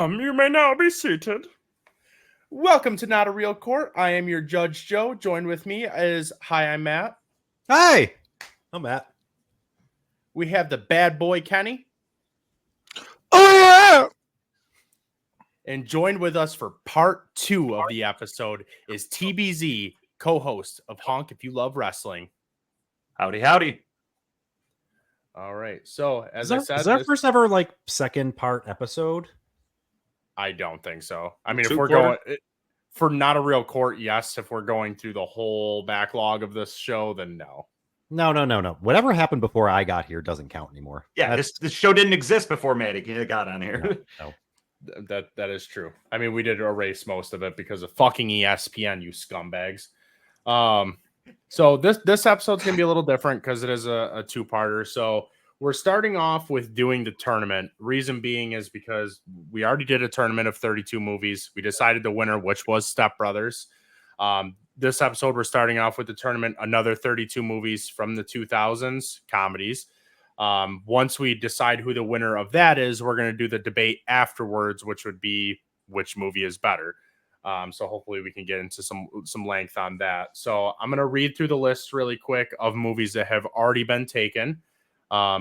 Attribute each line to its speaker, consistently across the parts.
Speaker 1: Welcome. You may now be seated. Welcome to Not a Real Court. I am your Judge Joe. Joined with me is, hi, I'm Matt.
Speaker 2: Hi, I'm Matt.
Speaker 1: We have the bad boy Kenny.
Speaker 3: Oh, yeah.
Speaker 1: And joined with us for part 2 of the episode is TBZ, co-host of Honk If You Love Wrestling.
Speaker 3: Howdy, howdy.
Speaker 1: All right. So, as
Speaker 2: I
Speaker 1: I said,
Speaker 2: is that first ever second part episode?
Speaker 1: I don't think so. I mean, if
Speaker 3: Two
Speaker 1: we're
Speaker 3: quarter?
Speaker 1: going for Not a Real Court, yes. If we're going through the whole backlog of this show, then no.
Speaker 2: No. Whatever happened before I got here doesn't count anymore.
Speaker 3: Yeah, this show didn't exist before Maddie got on here.
Speaker 2: No.
Speaker 1: That is true. I mean, we did erase most of it because of fucking ESPN, you scumbags. So this episode's gonna be a little different because it is a two-parter. So we're starting off with doing the tournament. Reason being is because we already did a tournament of 32 movies. We decided the winner, which was Step Brothers. This episode, we're starting off with the tournament, another 32 movies from the 2000s, comedies. Once we decide who the winner of that is, we're going to do the debate afterwards, which would be which movie is better. So hopefully we can get into some length on that. So I'm going to read through the list really quick of movies that have already been taken.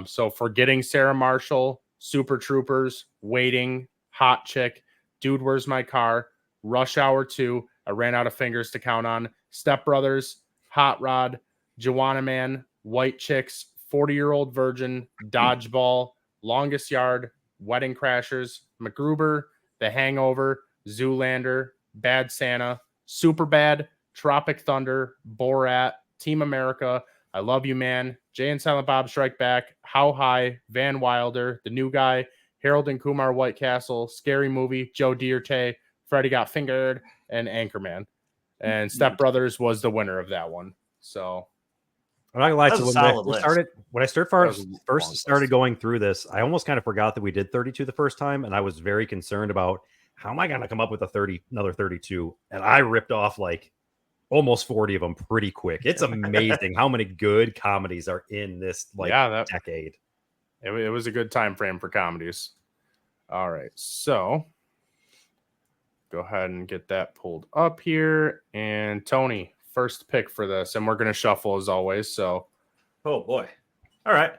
Speaker 1: So Forgetting Sarah Marshall, Super Troopers, Waiting, Hot Chick, Dude, Where's My Car, Rush Hour 2, I ran out of fingers to count on, Step Brothers, Hot Rod, Joanna Man, White Chicks, 40-Year-Old Virgin, Dodgeball, Longest Yard, Wedding Crashers, MacGruber, The Hangover, Zoolander, Bad Santa, Superbad, Tropic Thunder, Borat, Team America, I Love You Man, Jay and Silent Bob Strike Back, How High, Van Wilder, The New Guy, Harold and Kumar White Castle, Scary Movie, Joe Dierte, Freddy Got Fingered, and Anchorman. And Step Brothers was the winner of that one. So
Speaker 2: I'm not gonna lie,
Speaker 3: That's
Speaker 2: to
Speaker 3: a
Speaker 2: when
Speaker 3: solid
Speaker 2: I
Speaker 3: list.
Speaker 2: first started going through this, I almost kind of forgot that we did 32 the first time, and I was very concerned about how am I going to come up with another 32, and I ripped off almost 40 of them pretty quick. It's amazing how many good comedies are in this decade.
Speaker 1: It was a good time frame for comedies. All right, so go ahead and get that pulled up here. And Tony, first pick for this, and we're going to shuffle as always. So,
Speaker 3: Oh boy. All right.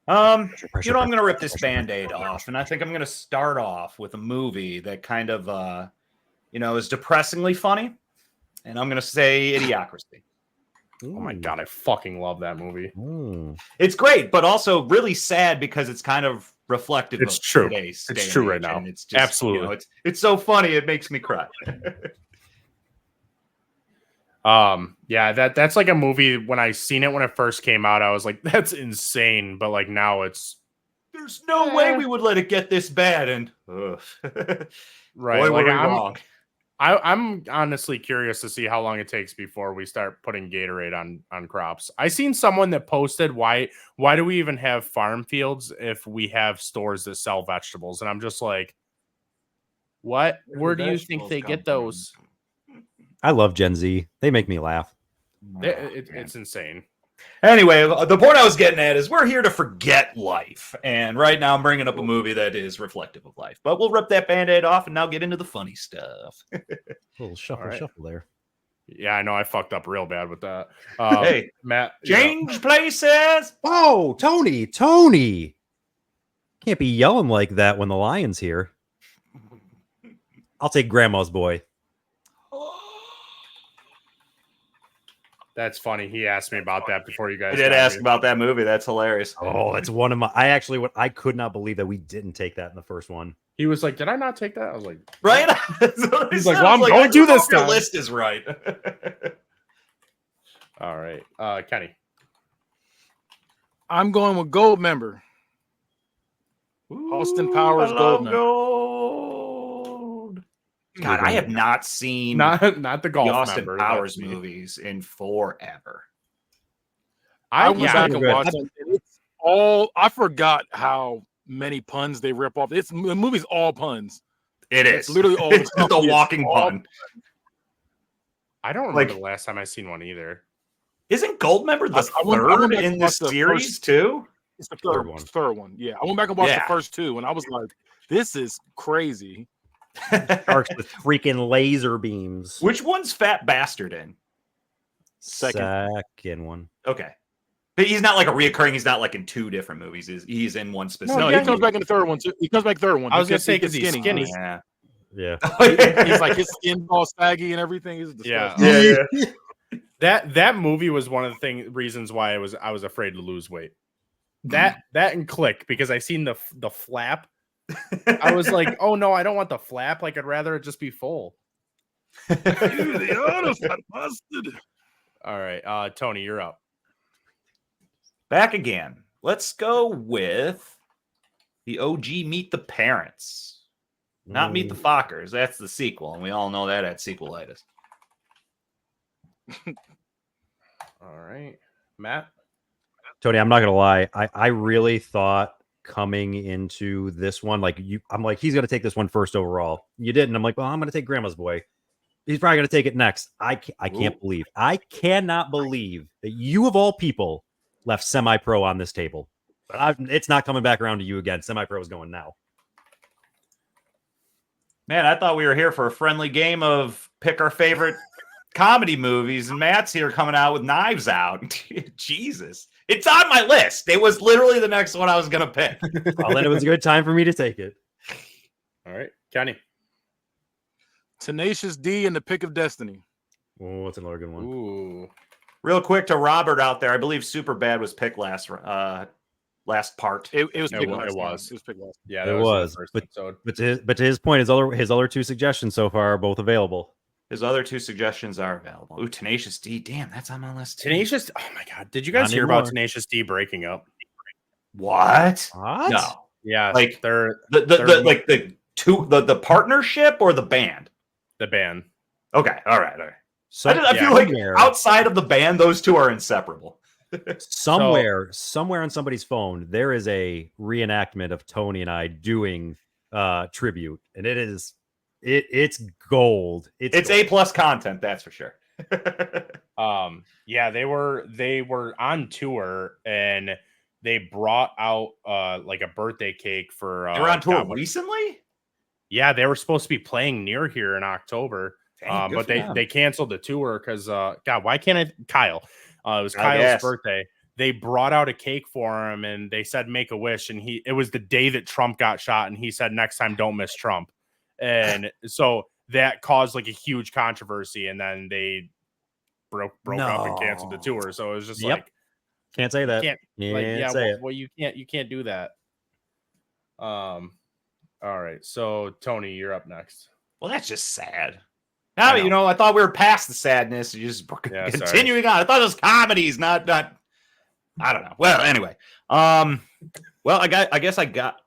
Speaker 3: I'm going to rip this Band-Aid off, and I think I'm going to start off with a movie that kind of, is depressingly funny, and I'm going to say Idiocracy.
Speaker 1: oh my God, I fucking love that movie.
Speaker 3: It's great, but also really sad because it's kind of reflective
Speaker 1: It's
Speaker 3: of
Speaker 1: true.
Speaker 3: today's
Speaker 1: It's
Speaker 3: day
Speaker 1: true
Speaker 3: and
Speaker 1: right
Speaker 3: age,
Speaker 1: now.
Speaker 3: and it's just,
Speaker 1: Absolutely.
Speaker 3: It's so funny, it makes me cry.
Speaker 1: Yeah, that's like a movie. When I seen it when it first came out, I was like, that's insane. But now it's
Speaker 3: There's no way we would let it get this bad, and
Speaker 1: right.
Speaker 3: boy, were we wrong.
Speaker 1: I'm honestly curious to see how long it takes before we start putting Gatorade on crops. I seen someone that posted why do we even have farm fields if we have stores that sell vegetables? And I'm just like, what? Where do you think they get those?
Speaker 2: I love Gen Z. They make me laugh.
Speaker 1: It's insane.
Speaker 3: Anyway, the point I was getting at is we're here to forget life. And right now I'm bringing up a movie that is reflective of life. But we'll rip that Band-Aid off and now get into the funny stuff.
Speaker 2: A little shuffle there.
Speaker 1: Yeah, I know I fucked up real bad with that.
Speaker 3: Hey,
Speaker 1: Matt,
Speaker 3: change places.
Speaker 2: Oh, Tony. Can't be yelling like that when the lion's here. I'll take Grandma's Boy.
Speaker 1: That's funny. He asked me about that before you guys.
Speaker 3: I did ask about that movie. That's hilarious.
Speaker 2: Oh, that's one of my. I could not believe that we didn't take that in the first one.
Speaker 1: He was like, "Did I not take that?" I was like,
Speaker 3: right?
Speaker 1: He's like, "Well, I'm going to this time."
Speaker 3: Your list is right.
Speaker 1: All right, Kenny.
Speaker 4: I'm going with Gold Member. Austin Powers Gold Member.
Speaker 3: God, I have not seen
Speaker 1: not the golf
Speaker 3: Austin
Speaker 1: member,
Speaker 3: Powers movies in forever.
Speaker 4: I went back and watched them. It's all I forgot how many puns they rip off. The movie's all puns.
Speaker 3: It's
Speaker 4: literally all.
Speaker 3: It's just a walking pun.
Speaker 1: I don't remember the last time I seen one either.
Speaker 3: Isn't Goldmember the third in this series too?
Speaker 4: It's the third one. Yeah, I went back and watched the first two, and I was like, This is crazy.
Speaker 2: Sharks with freaking laser beams.
Speaker 3: Which one's Fat Bastard in?
Speaker 2: Second one.
Speaker 3: Okay. But he's not like a reoccurring. He's not like in two different movies. He's in one specific.
Speaker 4: No, he comes back in the third one too. He comes back third one.
Speaker 1: I was gonna say because he's skinny.
Speaker 3: Yeah.
Speaker 2: Yeah.
Speaker 4: He's like his skin all saggy and everything. He's
Speaker 1: Yeah. That movie was one of the reasons why I was afraid to lose weight. That and Click, because I seen the flap. I was like, oh no, I don't want the flap. Like I'd rather it just be full.
Speaker 4: All
Speaker 1: right, Tony, you're up.
Speaker 3: Back again. Let's go with the OG Meet the Parents. Not Meet the Fockers. That's the sequel, and we all know that had sequelitis.
Speaker 1: All right, Matt.
Speaker 2: Tony, I'm not gonna lie. I really thought coming into this one, I'm like, he's gonna take this one first overall. You didn't. I'm like, well, I'm gonna take Grandma's Boy. He's probably gonna take it next. I cannot believe that you of all people left Semi-Pro on this table. But it's not coming back around to you again. Semi-Pro is going now.
Speaker 3: Man, I thought we were here for a friendly game of pick our favorite comedy movies, and Matt's here coming out with Knives Out. Jesus. It's on my list. It was literally the next one I was going to pick.
Speaker 2: Well, then it was a good time for me to take it.
Speaker 1: All right, Kenny.
Speaker 4: Tenacious D and the Pick of Destiny.
Speaker 2: Oh, that's another good one.
Speaker 1: Ooh.
Speaker 3: Real quick to Robert out there, I believe Superbad was picked last part.
Speaker 4: It was
Speaker 1: It
Speaker 4: picked
Speaker 1: was.
Speaker 4: last. It was picked last.
Speaker 1: Yeah,
Speaker 2: It
Speaker 1: that
Speaker 2: was.
Speaker 1: the first
Speaker 2: But
Speaker 1: episode.
Speaker 2: to his point, his other two suggestions so far are both available.
Speaker 3: His other two suggestions are available. Ooh, Tenacious D. Damn, that's on my list.
Speaker 1: Tenacious. Oh my God! Did you guys
Speaker 2: Not
Speaker 1: hear
Speaker 2: anymore.
Speaker 1: about Tenacious D breaking up?
Speaker 3: What?
Speaker 2: What?
Speaker 3: No.
Speaker 1: Yeah,
Speaker 3: Like,
Speaker 1: they're
Speaker 3: the partnership or the band?
Speaker 1: the band.
Speaker 3: Okay, all right.
Speaker 2: So
Speaker 3: I feel like outside of the band, those two are inseparable.
Speaker 2: somewhere on somebody's phone, there is a reenactment of Tony and I doing tribute, and it's gold.
Speaker 3: It's
Speaker 2: gold.
Speaker 3: A+ content, that's for sure.
Speaker 1: Yeah, they were on tour and they brought out like a birthday cake for
Speaker 3: They were on tour
Speaker 1: God,
Speaker 3: recently?
Speaker 1: Yeah, they were supposed to be playing near here in October.
Speaker 3: Dang, good
Speaker 1: But
Speaker 3: for them.
Speaker 1: they canceled the tour because God, why can't Kyle? It was Kyle's
Speaker 3: guess.
Speaker 1: birthday. They brought out a cake for him and they said make a wish, and it was the day that Trump got shot, and he said next time don't miss Trump. And so that caused like a huge controversy, and then they broke up and canceled the tour. So it was just like
Speaker 2: can't say that.
Speaker 1: You can't do that. All right. So Tony, you're up next.
Speaker 3: Well, that's just sad. Now, I thought we were past the sadness. You just continuing on. I thought it was comedies, not. I don't know. Well, anyway. Well, I guess I got.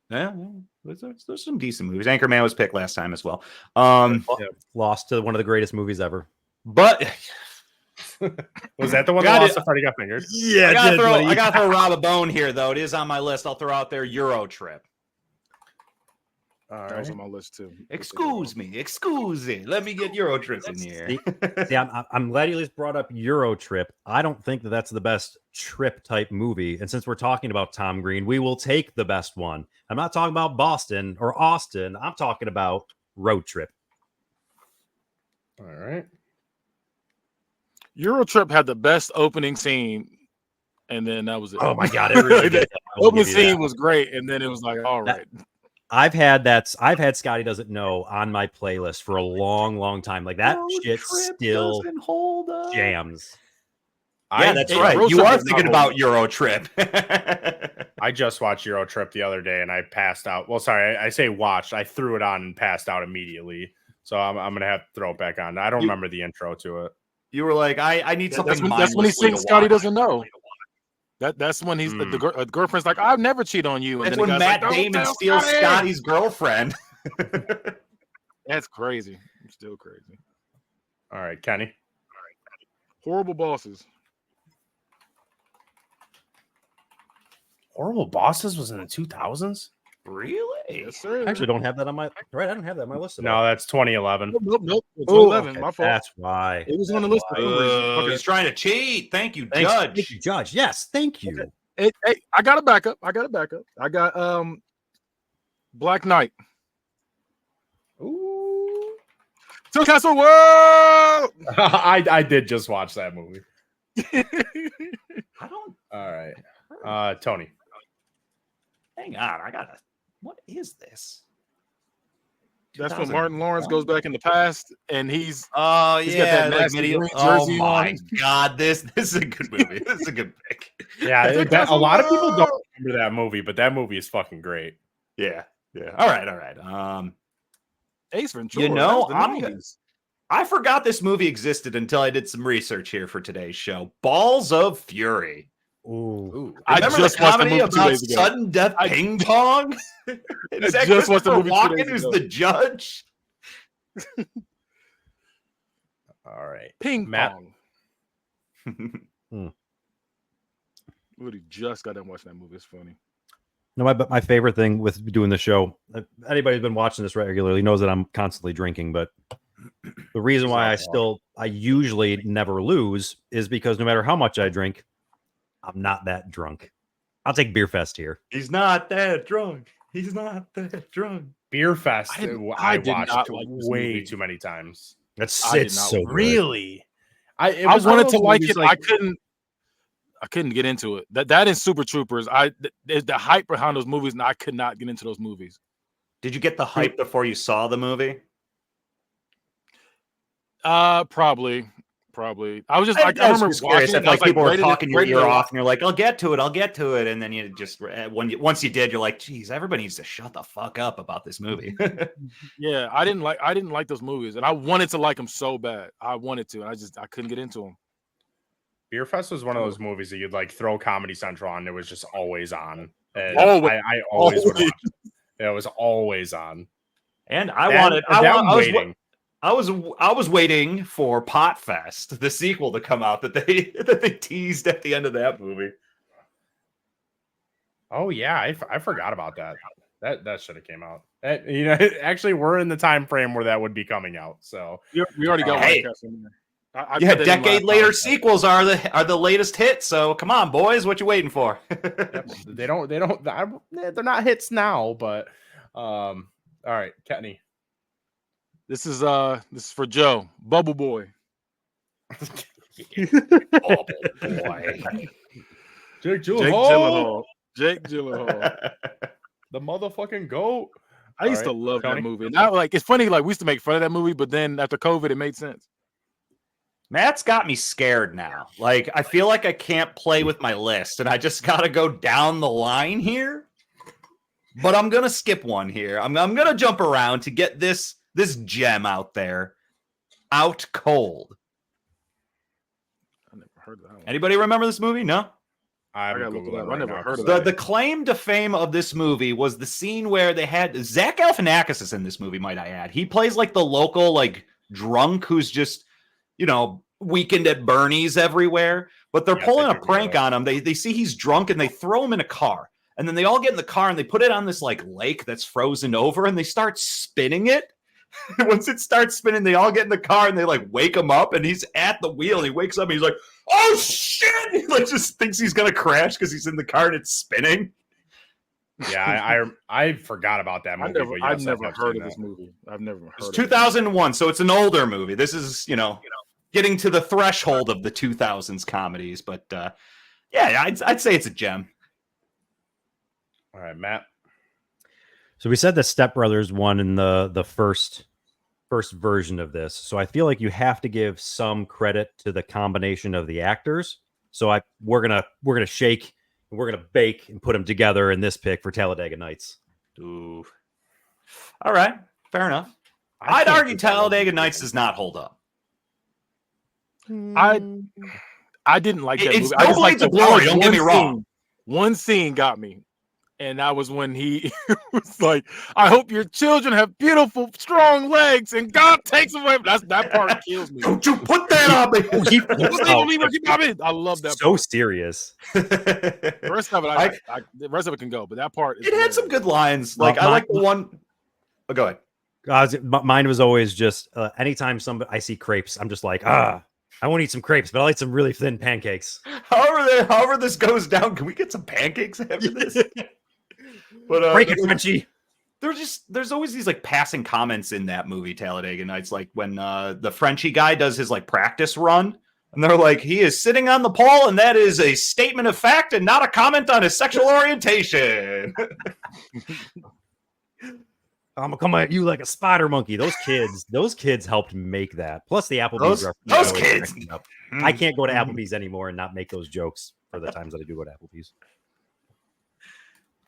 Speaker 3: Yeah, there's some decent movies. Anchorman was picked last time as well.
Speaker 2: Lost to one of the greatest movies ever.
Speaker 3: But
Speaker 1: was that the one that lost to Freddy Got Fingered?
Speaker 2: Yeah,
Speaker 3: I got to throw Rob a bone here, though. It is on my list. I'll throw out there Euro Trip.
Speaker 4: That was on my list too.
Speaker 3: Excuse me. Let me get Euro Trip in here.
Speaker 2: See, I'm glad you at least brought up Euro Trip. I don't think that's the best trip type movie. And since we're talking about Tom Green, we will take the best one. I'm not talking about Boston or Austin. I'm talking about Road Trip.
Speaker 1: All right.
Speaker 4: Euro Trip had the best opening scene, and then that was it.
Speaker 2: Oh my God, it really did.
Speaker 4: Opening scene was great, and then it was like, all right.
Speaker 2: I've had Scotty Doesn't Know on my playlist for a long time. Like that shit still jams.
Speaker 3: Yeah, that's right. You are thinking about Euro Trip.
Speaker 1: I just watched Euro Trip the other day and I passed out. Well, sorry, I say watched. I threw it on and passed out immediately. So I'm gonna have to throw it back on. I don't remember the intro to it.
Speaker 3: You were like, I need something.
Speaker 4: That's when he sings Scotty Doesn't Know. That's when he's the girlfriend's like, I've never cheat on you. And
Speaker 3: that's when Matt Damon steals Scotty's girlfriend.
Speaker 4: That's crazy. I'm still crazy.
Speaker 1: All right, Kenny.
Speaker 4: Horrible Bosses.
Speaker 1: Horrible Bosses was in the 2000s?
Speaker 3: Really?
Speaker 4: Yes, sir.
Speaker 2: I actually don't have that on my I don't have that on my list.
Speaker 1: No, that's 2011.
Speaker 4: Nope. 2011.
Speaker 2: Okay,
Speaker 4: My fault.
Speaker 2: That's why.
Speaker 4: It was on the list.
Speaker 3: He's trying to cheat. Thank you, Judge.
Speaker 2: Thank you, Judge. Yes, thank you.
Speaker 4: Hey, I got a backup. I got Black Knight.
Speaker 1: Ooh.
Speaker 4: To Castle World.
Speaker 1: I did just watch that movie.
Speaker 3: I don't.
Speaker 1: All right. Tony.
Speaker 3: Hang on. I gotta. What is this?
Speaker 4: That's when Martin Lawrence goes back in the past, and he's
Speaker 3: oh
Speaker 4: he's
Speaker 3: yeah,
Speaker 4: got that nasty green
Speaker 3: oh
Speaker 4: jersey
Speaker 3: my
Speaker 4: on.
Speaker 3: god, this is a good movie. This is a good pick.
Speaker 1: Yeah, a lot of people don't remember that movie, but that movie is fucking great.
Speaker 3: Yeah. All right.
Speaker 4: Ace Ventura.
Speaker 3: You know,
Speaker 4: that was the 90s.
Speaker 3: I forgot this movie existed until I did some research here for today's show. Balls of Fury.
Speaker 2: Ooh.
Speaker 4: I
Speaker 3: Remember
Speaker 4: just
Speaker 3: the
Speaker 4: watched the
Speaker 3: comedy
Speaker 4: movie 2
Speaker 3: about
Speaker 4: days ago.
Speaker 3: sudden death ping pong? Is that
Speaker 4: just watched the
Speaker 3: Christopher
Speaker 4: movie 2
Speaker 3: Walken
Speaker 4: days
Speaker 3: who's
Speaker 4: ago.
Speaker 3: the judge?
Speaker 1: All right.
Speaker 4: Ping
Speaker 1: Matt?
Speaker 4: pong. Woody just got done watching that movie. It's funny.
Speaker 2: No, my favorite thing with doing the show, anybody who's been watching this regularly knows that I'm constantly drinking, but the reason why I usually never lose is because no matter how much I drink, I'm not that drunk. I'll take Beer Fest here.
Speaker 3: He's not that drunk. He's not that drunk.
Speaker 1: Beer Fest.
Speaker 4: I did
Speaker 1: watched
Speaker 4: not like this
Speaker 1: way
Speaker 4: movie.
Speaker 1: too many times.
Speaker 2: It's
Speaker 4: did not
Speaker 2: so good.
Speaker 1: Really?
Speaker 4: I wanted to like it. I couldn't get into it. That is Super Troopers. The hype behind those movies, and I could not get into those movies.
Speaker 3: Did you get the hype before you saw the movie?
Speaker 4: Probably. I was just like, I remember watching it.
Speaker 3: Like people were talking your ear off,
Speaker 4: off.
Speaker 3: and you're like, "I'll get to it," and then you just once you did, you're like, "Geez, everybody needs to shut the fuck up about this movie."
Speaker 4: Yeah, I didn't like those movies, and I wanted to like them so bad. I wanted to, and I couldn't get into them.
Speaker 1: Beer Fest was one of those movies that you'd like throw Comedy Central on. It was just always on. And
Speaker 4: Always.
Speaker 1: I always would watch it. It was always on.
Speaker 3: And I was waiting for Pot Fest, the sequel to come out that they teased at the end of that movie.
Speaker 1: Oh yeah, I forgot about that. That should have came out. Actually, we're in the time frame where that would be coming out. So
Speaker 4: We already got
Speaker 3: Hey.
Speaker 4: one in there.
Speaker 3: Decade later sequels are the latest hit. So come on, boys, what you waiting for?
Speaker 1: they're not hits now, but all right, Kenny.
Speaker 4: This is for Joe, Bubble Boy.
Speaker 3: Bubble Boy.
Speaker 1: Jake
Speaker 4: Gyllenhaal. Jake Gyllenhaal.
Speaker 1: The motherfucking GOAT.
Speaker 4: I used to love that movie. Now, it's funny, we used to make fun of that movie, but then after COVID, it made sense.
Speaker 3: Matt's got me scared now. I feel like I can't play with my list, and I just got to go down the line here. But I'm gonna skip one here. I'm gonna jump around to get this gem out there. Out Cold.
Speaker 4: I never heard of that one.
Speaker 3: Anybody remember this movie? No.
Speaker 1: I
Speaker 4: gotta look it up. I never heard of
Speaker 3: The
Speaker 4: that.
Speaker 3: claim to fame of this movie was the scene where they had Zach Galifianakis is in this movie, might I add. He plays the local drunk who's just, weekend at Bernie's everywhere. But they're pulling a prank on him. They see he's drunk and they throw him in a car. And then they all get in the car and they put it on this lake that's frozen over and they start spinning it. And once it starts spinning, they all get in the car and they wake him up and he's at the wheel and he wakes up and he's like, "Oh shit!" He just thinks he's gonna crash because he's in the car and it's spinning.
Speaker 1: Yeah, I forgot about that movie.
Speaker 4: I've never heard of this movie. I've never heard.
Speaker 3: It's 2001, so it's an older movie. This is getting to the threshold of the 2000s comedies, but yeah, I'd say it's a gem.
Speaker 1: All right, Matt.
Speaker 2: So we said that Step Brothers won in the first version of this. So I feel like you have to give some credit to the combination of the actors. So we're gonna shake and we're gonna bake and put them together in this pick for Talladega Nights.
Speaker 3: Ooh. All right, fair enough. I'd argue Talladega Nights does not hold up.
Speaker 4: I didn't like that movie.
Speaker 3: No Blades of Glory, don't get me wrong.
Speaker 4: One scene got me. And that was when he was like, "I hope your children have beautiful, strong legs, and God takes them away." That part kills me.
Speaker 3: Don't you put that on me?
Speaker 4: I love that.
Speaker 2: So serious.
Speaker 4: The rest of it, the rest of it can go, but that part.
Speaker 3: It had some good lines. I like the one. Oh, go ahead.
Speaker 2: Mine was always just anytime I see crepes, I'm just like, I won't eat some crepes, but I'll eat some really thin pancakes.
Speaker 3: However this goes down, can we get some pancakes after this? But
Speaker 2: break it, Frenchie.
Speaker 3: there's always these like passing comments in that movie Talladega Nights, like when the Frenchie guy does his like practice run, and they're like, he is sitting on the pole, and that is a statement of fact and not a comment on his sexual orientation.
Speaker 2: I'm gonna come at you like a spider monkey. Those kids helped make that. Plus the Applebee's
Speaker 3: those kids.
Speaker 2: I can't go to Applebee's anymore and not make those jokes for the times that I do go to Applebee's.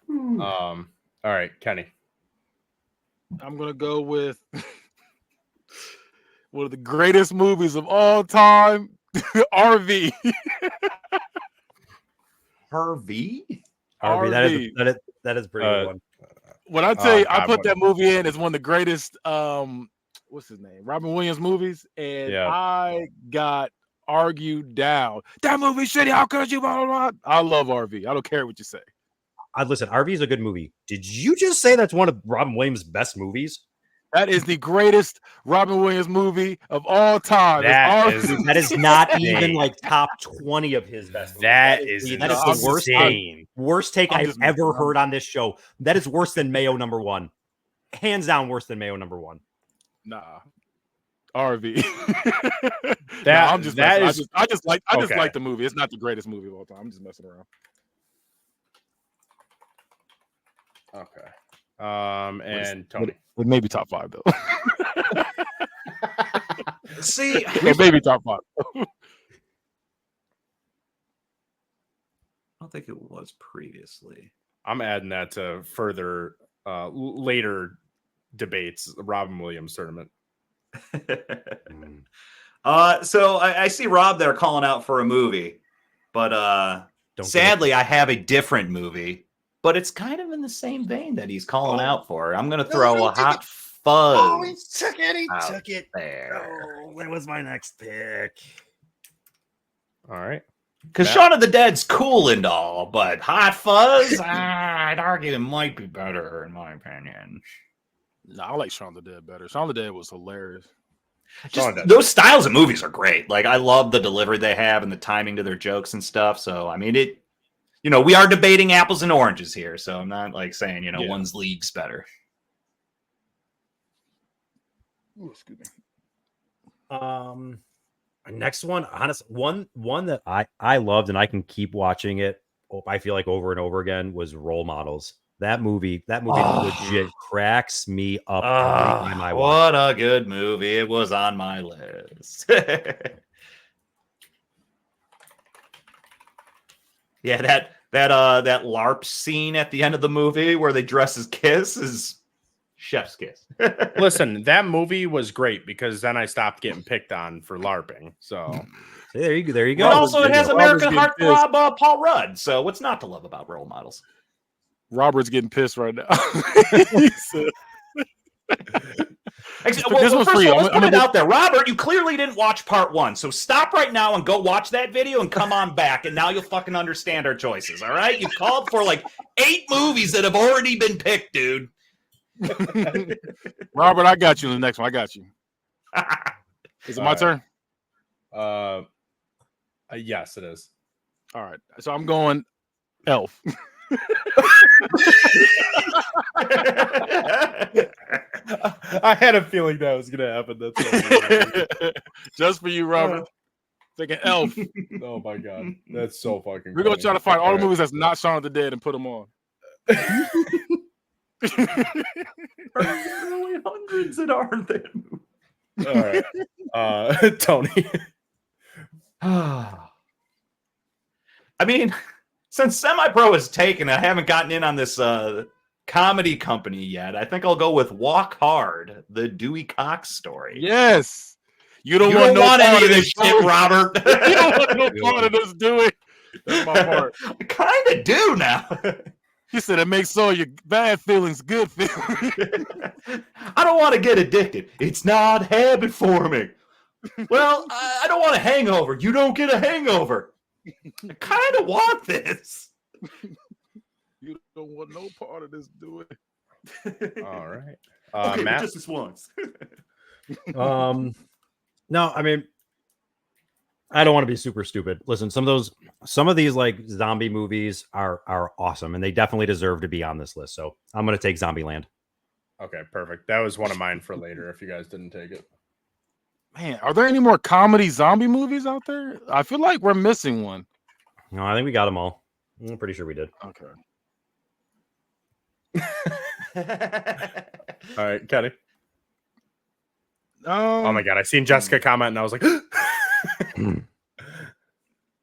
Speaker 1: All right, Kenny.
Speaker 4: I'm gonna go with one of the greatest movies of all time, RV.
Speaker 3: Harvey?
Speaker 2: Harvey, that is pretty good one.
Speaker 4: When I tell you, I put that movie in as one of the greatest what's his name? Robin Williams movies, and I got argued down. That movie shitty, how could you? Blah, blah, blah. I love RV. I don't care what you say.
Speaker 2: Listen, RV is a good movie. Did you just say that's one of Robin Williams' best movies?
Speaker 4: That is the greatest Robin Williams movie of all time.
Speaker 2: That is not even like top 20 of his best movies.
Speaker 1: That is
Speaker 2: the worst take I've ever heard on this show. That is worse than Mayo #1. Hands down worse than Mayo #1.
Speaker 4: Nah. RV. I just like the movie. It's not the greatest movie of all time. I'm just messing around.
Speaker 1: Okay. And Tony.
Speaker 4: It may be top 5 though.
Speaker 3: See,
Speaker 4: it may be top 5.
Speaker 3: I don't think it was previously.
Speaker 1: I'm adding that to further later debates, the Robin Williams tournament.
Speaker 3: So I see Rob there calling out for a movie, but sadly I have a different movie, but it's kind of in the same vein that he's calling out for. I'm going to throw a Hot Fuzz.
Speaker 2: Oh, he took it.
Speaker 3: There.
Speaker 2: Oh, that was my next pick.
Speaker 1: All right.
Speaker 3: Because Shaun of the Dead's cool and all, but Hot Fuzz, I'd argue it might be better in my opinion.
Speaker 4: No, I like Shaun of the Dead better. Shaun of the Dead was hilarious.
Speaker 3: Just those styles of movies are great. Like I love the delivery they have and the timing to their jokes and stuff. So I mean, we are debating apples and oranges here. So I'm not like saying one's league's better.
Speaker 4: Ooh, excuse me.
Speaker 2: Next one, honest one that I loved and I can keep watching it. I feel like over and over again was Role Models. That movie legit cracks me up every time I watch.
Speaker 3: What a good movie. It was on my list. Yeah, that LARP scene at the end of the movie where they dress as Kiss is chef's kiss.
Speaker 1: Listen, that movie was great because then I stopped getting picked on for LARPing. So
Speaker 2: there you go.
Speaker 3: But also it has American heartthrob Paul Rudd. So what's not to love about Role Models?
Speaker 4: Robert's getting pissed right now.
Speaker 3: This one's free. Let's put it out there. Robert, you clearly didn't watch part 1. So stop right now and go watch that video and come on back. And now you'll fucking understand our choices. All right. You've called for like 8 movies that have already been picked, dude.
Speaker 4: Robert, I got you in the next one. I got you. Is it my turn?
Speaker 1: Yes, it is.
Speaker 4: All right. So I'm going Elf.
Speaker 1: I had a feeling that was gonna happen. That's
Speaker 4: just for you, Robert. Thinking Elf.
Speaker 1: Oh my god, that's so fucking.
Speaker 4: We're gonna try to find all the movies that's not Shaun of the Dead and put them on.
Speaker 3: Really hundreds that aren't there.
Speaker 1: All right, Tony.
Speaker 3: I mean, since Semi-Pro is taken, I haven't gotten in on this comedy company yet. I think I'll go with Walk Hard, the Dewey Cox story.
Speaker 4: Yes. You don't
Speaker 3: want any of this shit, Robert.
Speaker 4: You don't want no part of this, Dewey. That's my part.
Speaker 3: I kind of do now.
Speaker 4: He said it makes all your bad feelings good feelings.
Speaker 3: I don't want to get addicted. It's not habit forming. Well, I don't want a hangover. You don't get a hangover. I kind of want this.
Speaker 4: You don't want no part of this, do it.
Speaker 1: All right.
Speaker 3: Okay,
Speaker 1: Matt?
Speaker 3: just this once.
Speaker 2: No, I mean, I don't want to be super stupid. Listen, some of these like zombie movies are awesome, and they definitely deserve to be on this list. So I'm going to take Zombieland.
Speaker 1: Okay, perfect. That was one of mine for later if you guys didn't take it.
Speaker 4: Man, are there any more comedy zombie movies out there? I feel like we're missing one.
Speaker 2: No, I think we got them all. I'm pretty sure we did.
Speaker 4: Okay.
Speaker 1: All right, Kenny.
Speaker 4: Oh
Speaker 1: my god, I seen Jessica comment and I was like,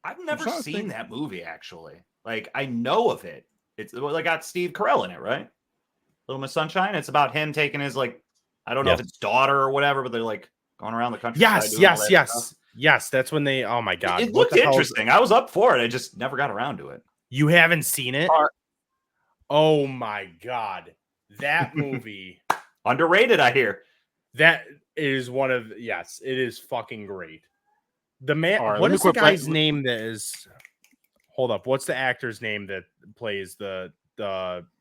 Speaker 3: I've never seen that movie actually. Like I know of it. It's I got Steve Carell in it, right? Little Miss Sunshine. It's about him taking his I don't know if it's daughter or whatever, but they're like going around the country.
Speaker 1: Yes. That's when they. Oh my god,
Speaker 3: it looked interesting. I was up for it. I just never got around to it.
Speaker 1: You haven't seen it? Oh my god, that movie
Speaker 3: underrated. I hear
Speaker 1: that is one of it is fucking great. The man.
Speaker 4: Right,
Speaker 1: what is the guy's name? That is. Hold up. What's the actor's name that plays the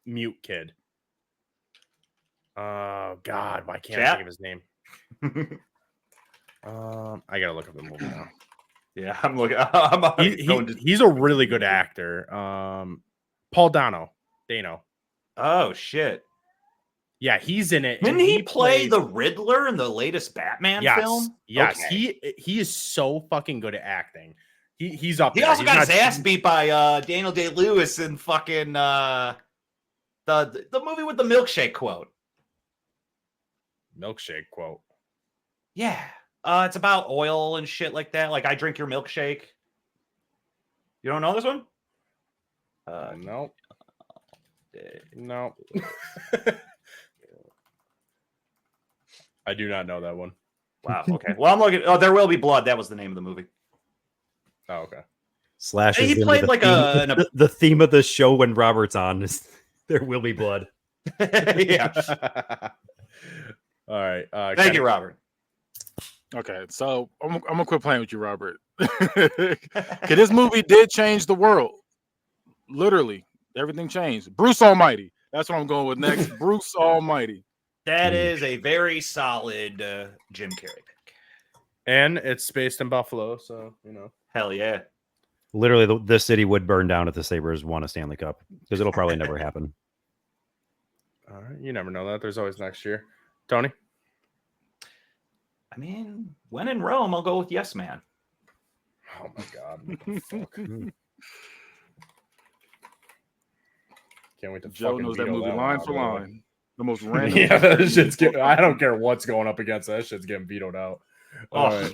Speaker 1: mute kid? Oh God, why can't I think of his name? I gotta look up the movie now.
Speaker 3: Yeah, I'm looking.
Speaker 1: He's a really good actor. Paul Dano.
Speaker 3: Oh shit.
Speaker 1: Yeah, he's in it.
Speaker 3: Didn't he play the Riddler in the latest Batman film?
Speaker 1: Yes, okay. He is so fucking good at acting. He's up there.
Speaker 3: He also got his ass beat by Daniel Day-Lewis in fucking the movie with the milkshake quote.
Speaker 1: Milkshake quote.
Speaker 3: Yeah. It's about oil and shit like that. Like I drink your milkshake. You don't know this one?
Speaker 1: No. No. I do not know that one.
Speaker 3: Wow. Okay. Well, I'm looking. Oh, There Will Be Blood. That was the name of the movie.
Speaker 1: Oh, okay.
Speaker 2: Slash.
Speaker 3: He played like
Speaker 2: the theme of the show when Robert's on is There Will Be Blood.
Speaker 3: Yeah.
Speaker 1: All right.
Speaker 3: Thank you, Robert.
Speaker 4: Okay, so I'm gonna quit playing with you, Robert. This movie did change the world. Literally, everything changed. Bruce Almighty. That's what I'm going with next. Bruce Almighty.
Speaker 3: That is a very solid Jim Carrey pick.
Speaker 1: And it's based in Buffalo, so
Speaker 3: Hell yeah.
Speaker 2: Literally, the city would burn down if the Sabres won a Stanley Cup because it'll probably never happen.
Speaker 1: All right, you never know that. There's always next year. Tony?
Speaker 3: I mean, when in Rome, I'll go with Yes Man.
Speaker 1: Oh my god. Fuck. Can't wait to
Speaker 4: Joe knows that movie line for line. The most random.
Speaker 1: Yeah, that shit's I don't care what's going up against that. Shit's getting vetoed out. All right.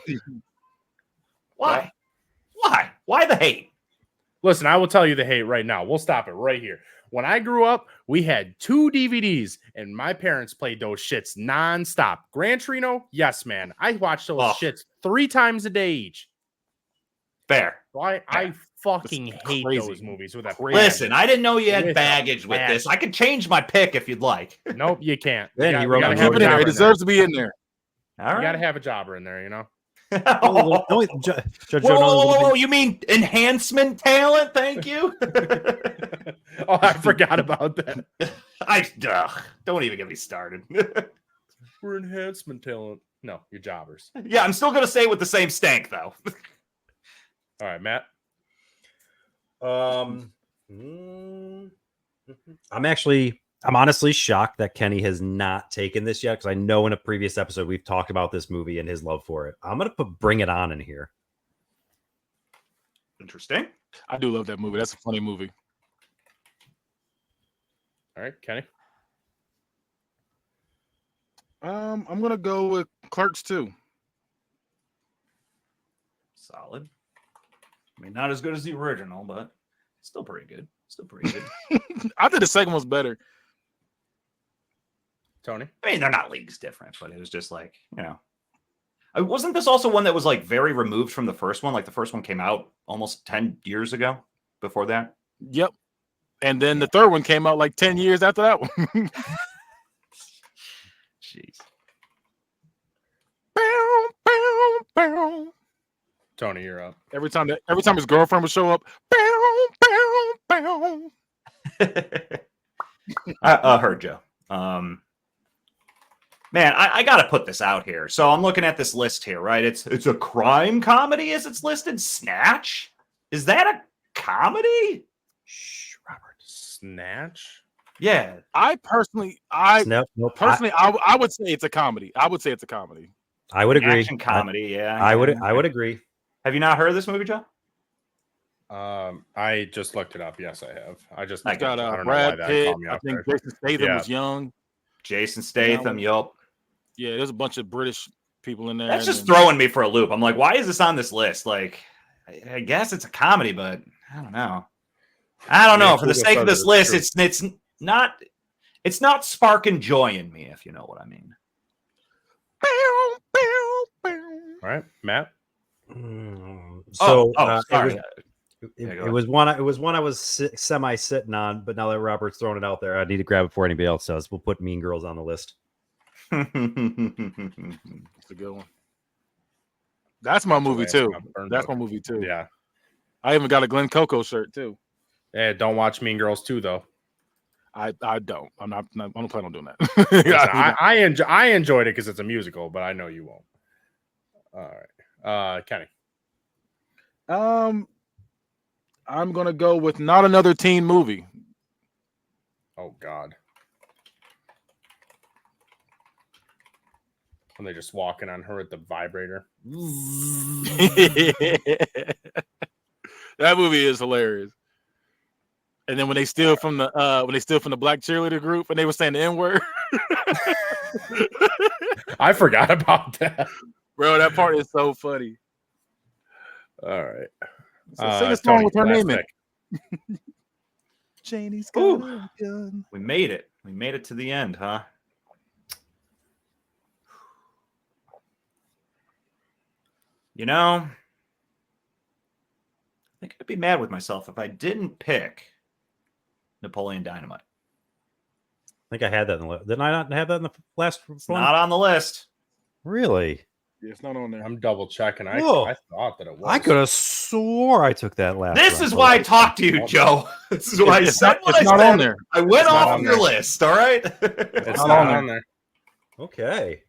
Speaker 3: Why? Why? Why the hate?
Speaker 1: Listen, I will tell you the hate right now. We'll stop it right here. When I grew up, we had 2 DVDs, and my parents played those shits nonstop. Gran Torino, yes, man. I watched those shits 3 times a day each.
Speaker 3: Fair.
Speaker 1: So I fucking hate those movies with that.
Speaker 3: Listen, I didn't know you had baggage with this. I can change my pick if you'd like.
Speaker 1: Nope, you can't.
Speaker 2: Then
Speaker 1: you
Speaker 2: gotta
Speaker 4: keep it in there. It deserves to be in there.
Speaker 3: All right.
Speaker 1: You got to have a jobber in there, you know?
Speaker 3: Whoa, you mean enhancement talent? Thank you.
Speaker 1: Oh, I forgot about that.
Speaker 3: Don't even get me started.
Speaker 1: We're enhancement talent. No, you're jobbers.
Speaker 3: Yeah, I'm still gonna say with the same stank though.
Speaker 1: All right, Matt.
Speaker 2: I'm honestly shocked that Kenny has not taken this yet because I know in a previous episode we've talked about this movie and his love for it. I'm gonna put Bring It On in here.
Speaker 3: Interesting.
Speaker 4: I do love that movie. That's a funny movie.
Speaker 1: All right, Kenny.
Speaker 4: I'm gonna go with Clerks 2.
Speaker 3: Solid. I mean, not as good as the original, but still pretty good.
Speaker 4: I think the second one's better.
Speaker 1: Tony?
Speaker 3: I mean, they're not leagues different, but it was just like, wasn't this also one that was like very removed from the first one? Like the first one came out almost 10 years ago before that?
Speaker 4: Yep. And then the third one came out like 10 years after that one.
Speaker 3: Jeez.
Speaker 4: Bow, bow, bow.
Speaker 1: Tony, you're up.
Speaker 4: Every time his girlfriend would show up, bow, bow, bow.
Speaker 3: I heard Joe. Man, I got to put this out here. So I'm looking at this list here, right? It's a crime comedy as it's listed. Snatch? Is that a comedy?
Speaker 1: Shh, Robert. Snatch?
Speaker 3: Yeah.
Speaker 4: I personally, I would say it's a comedy. I would say it's a comedy.
Speaker 2: I would agree.
Speaker 3: Action comedy,
Speaker 2: I would agree.
Speaker 3: Have you not heard of this movie, Joe?
Speaker 1: I just looked it up. Yes, I have. I just
Speaker 4: got
Speaker 1: I don't
Speaker 4: Brad
Speaker 1: know why
Speaker 4: Pitt.
Speaker 1: that caught me
Speaker 4: I
Speaker 1: off
Speaker 4: think
Speaker 1: guard.
Speaker 4: Jason Statham was young.
Speaker 3: Jason Statham, yup.
Speaker 4: Yeah, there's a bunch of British people in there.
Speaker 3: That's just throwing me for a loop. I'm like, why is this on this list? Like, I guess it's a comedy, but I don't know. For the sake of this list, it's not sparking joy in me, if you know what I mean.
Speaker 1: All right, Matt.
Speaker 3: Sorry.
Speaker 2: It was one I was semi sitting on, but now that Robert's throwing it out there, I need to grab it before anybody else does. We'll put Mean Girls on the list.
Speaker 4: That's a good one. That's my movie too. That's my movie too.
Speaker 1: Yeah.
Speaker 4: I even got a Glen Coco shirt too.
Speaker 1: Yeah, don't watch Mean Girls 2 though.
Speaker 4: I don't. I don't plan on doing that.
Speaker 1: I enjoyed it because it's a musical, but I know you won't. All right. Kenny.
Speaker 4: I'm gonna go with not another teen movie.
Speaker 1: Oh God. When they're just walking on her with the vibrator.
Speaker 4: That movie is hilarious. And then when they steal from the black cheerleader group and they were saying the N-word.
Speaker 1: I forgot about that.
Speaker 4: Bro, that part is so funny.
Speaker 1: All right.
Speaker 4: So sing a song with her name in it.
Speaker 3: Janie's got a gun. We made it. We made it to the end, huh? You know, I think I'd be mad with myself if I didn't pick Napoleon Dynamite.
Speaker 2: I think I had that. Didn't I not have that in the last one?
Speaker 3: It's not on the list.
Speaker 2: Really?
Speaker 4: Yeah, it's not on there.
Speaker 1: I'm double checking. I thought that it was.
Speaker 2: I could have swore I took that last.
Speaker 3: This is why I talked to you, Joe. This is why
Speaker 4: it's not on there.
Speaker 3: I went off your list. All right.
Speaker 1: It's not on there.
Speaker 2: Okay.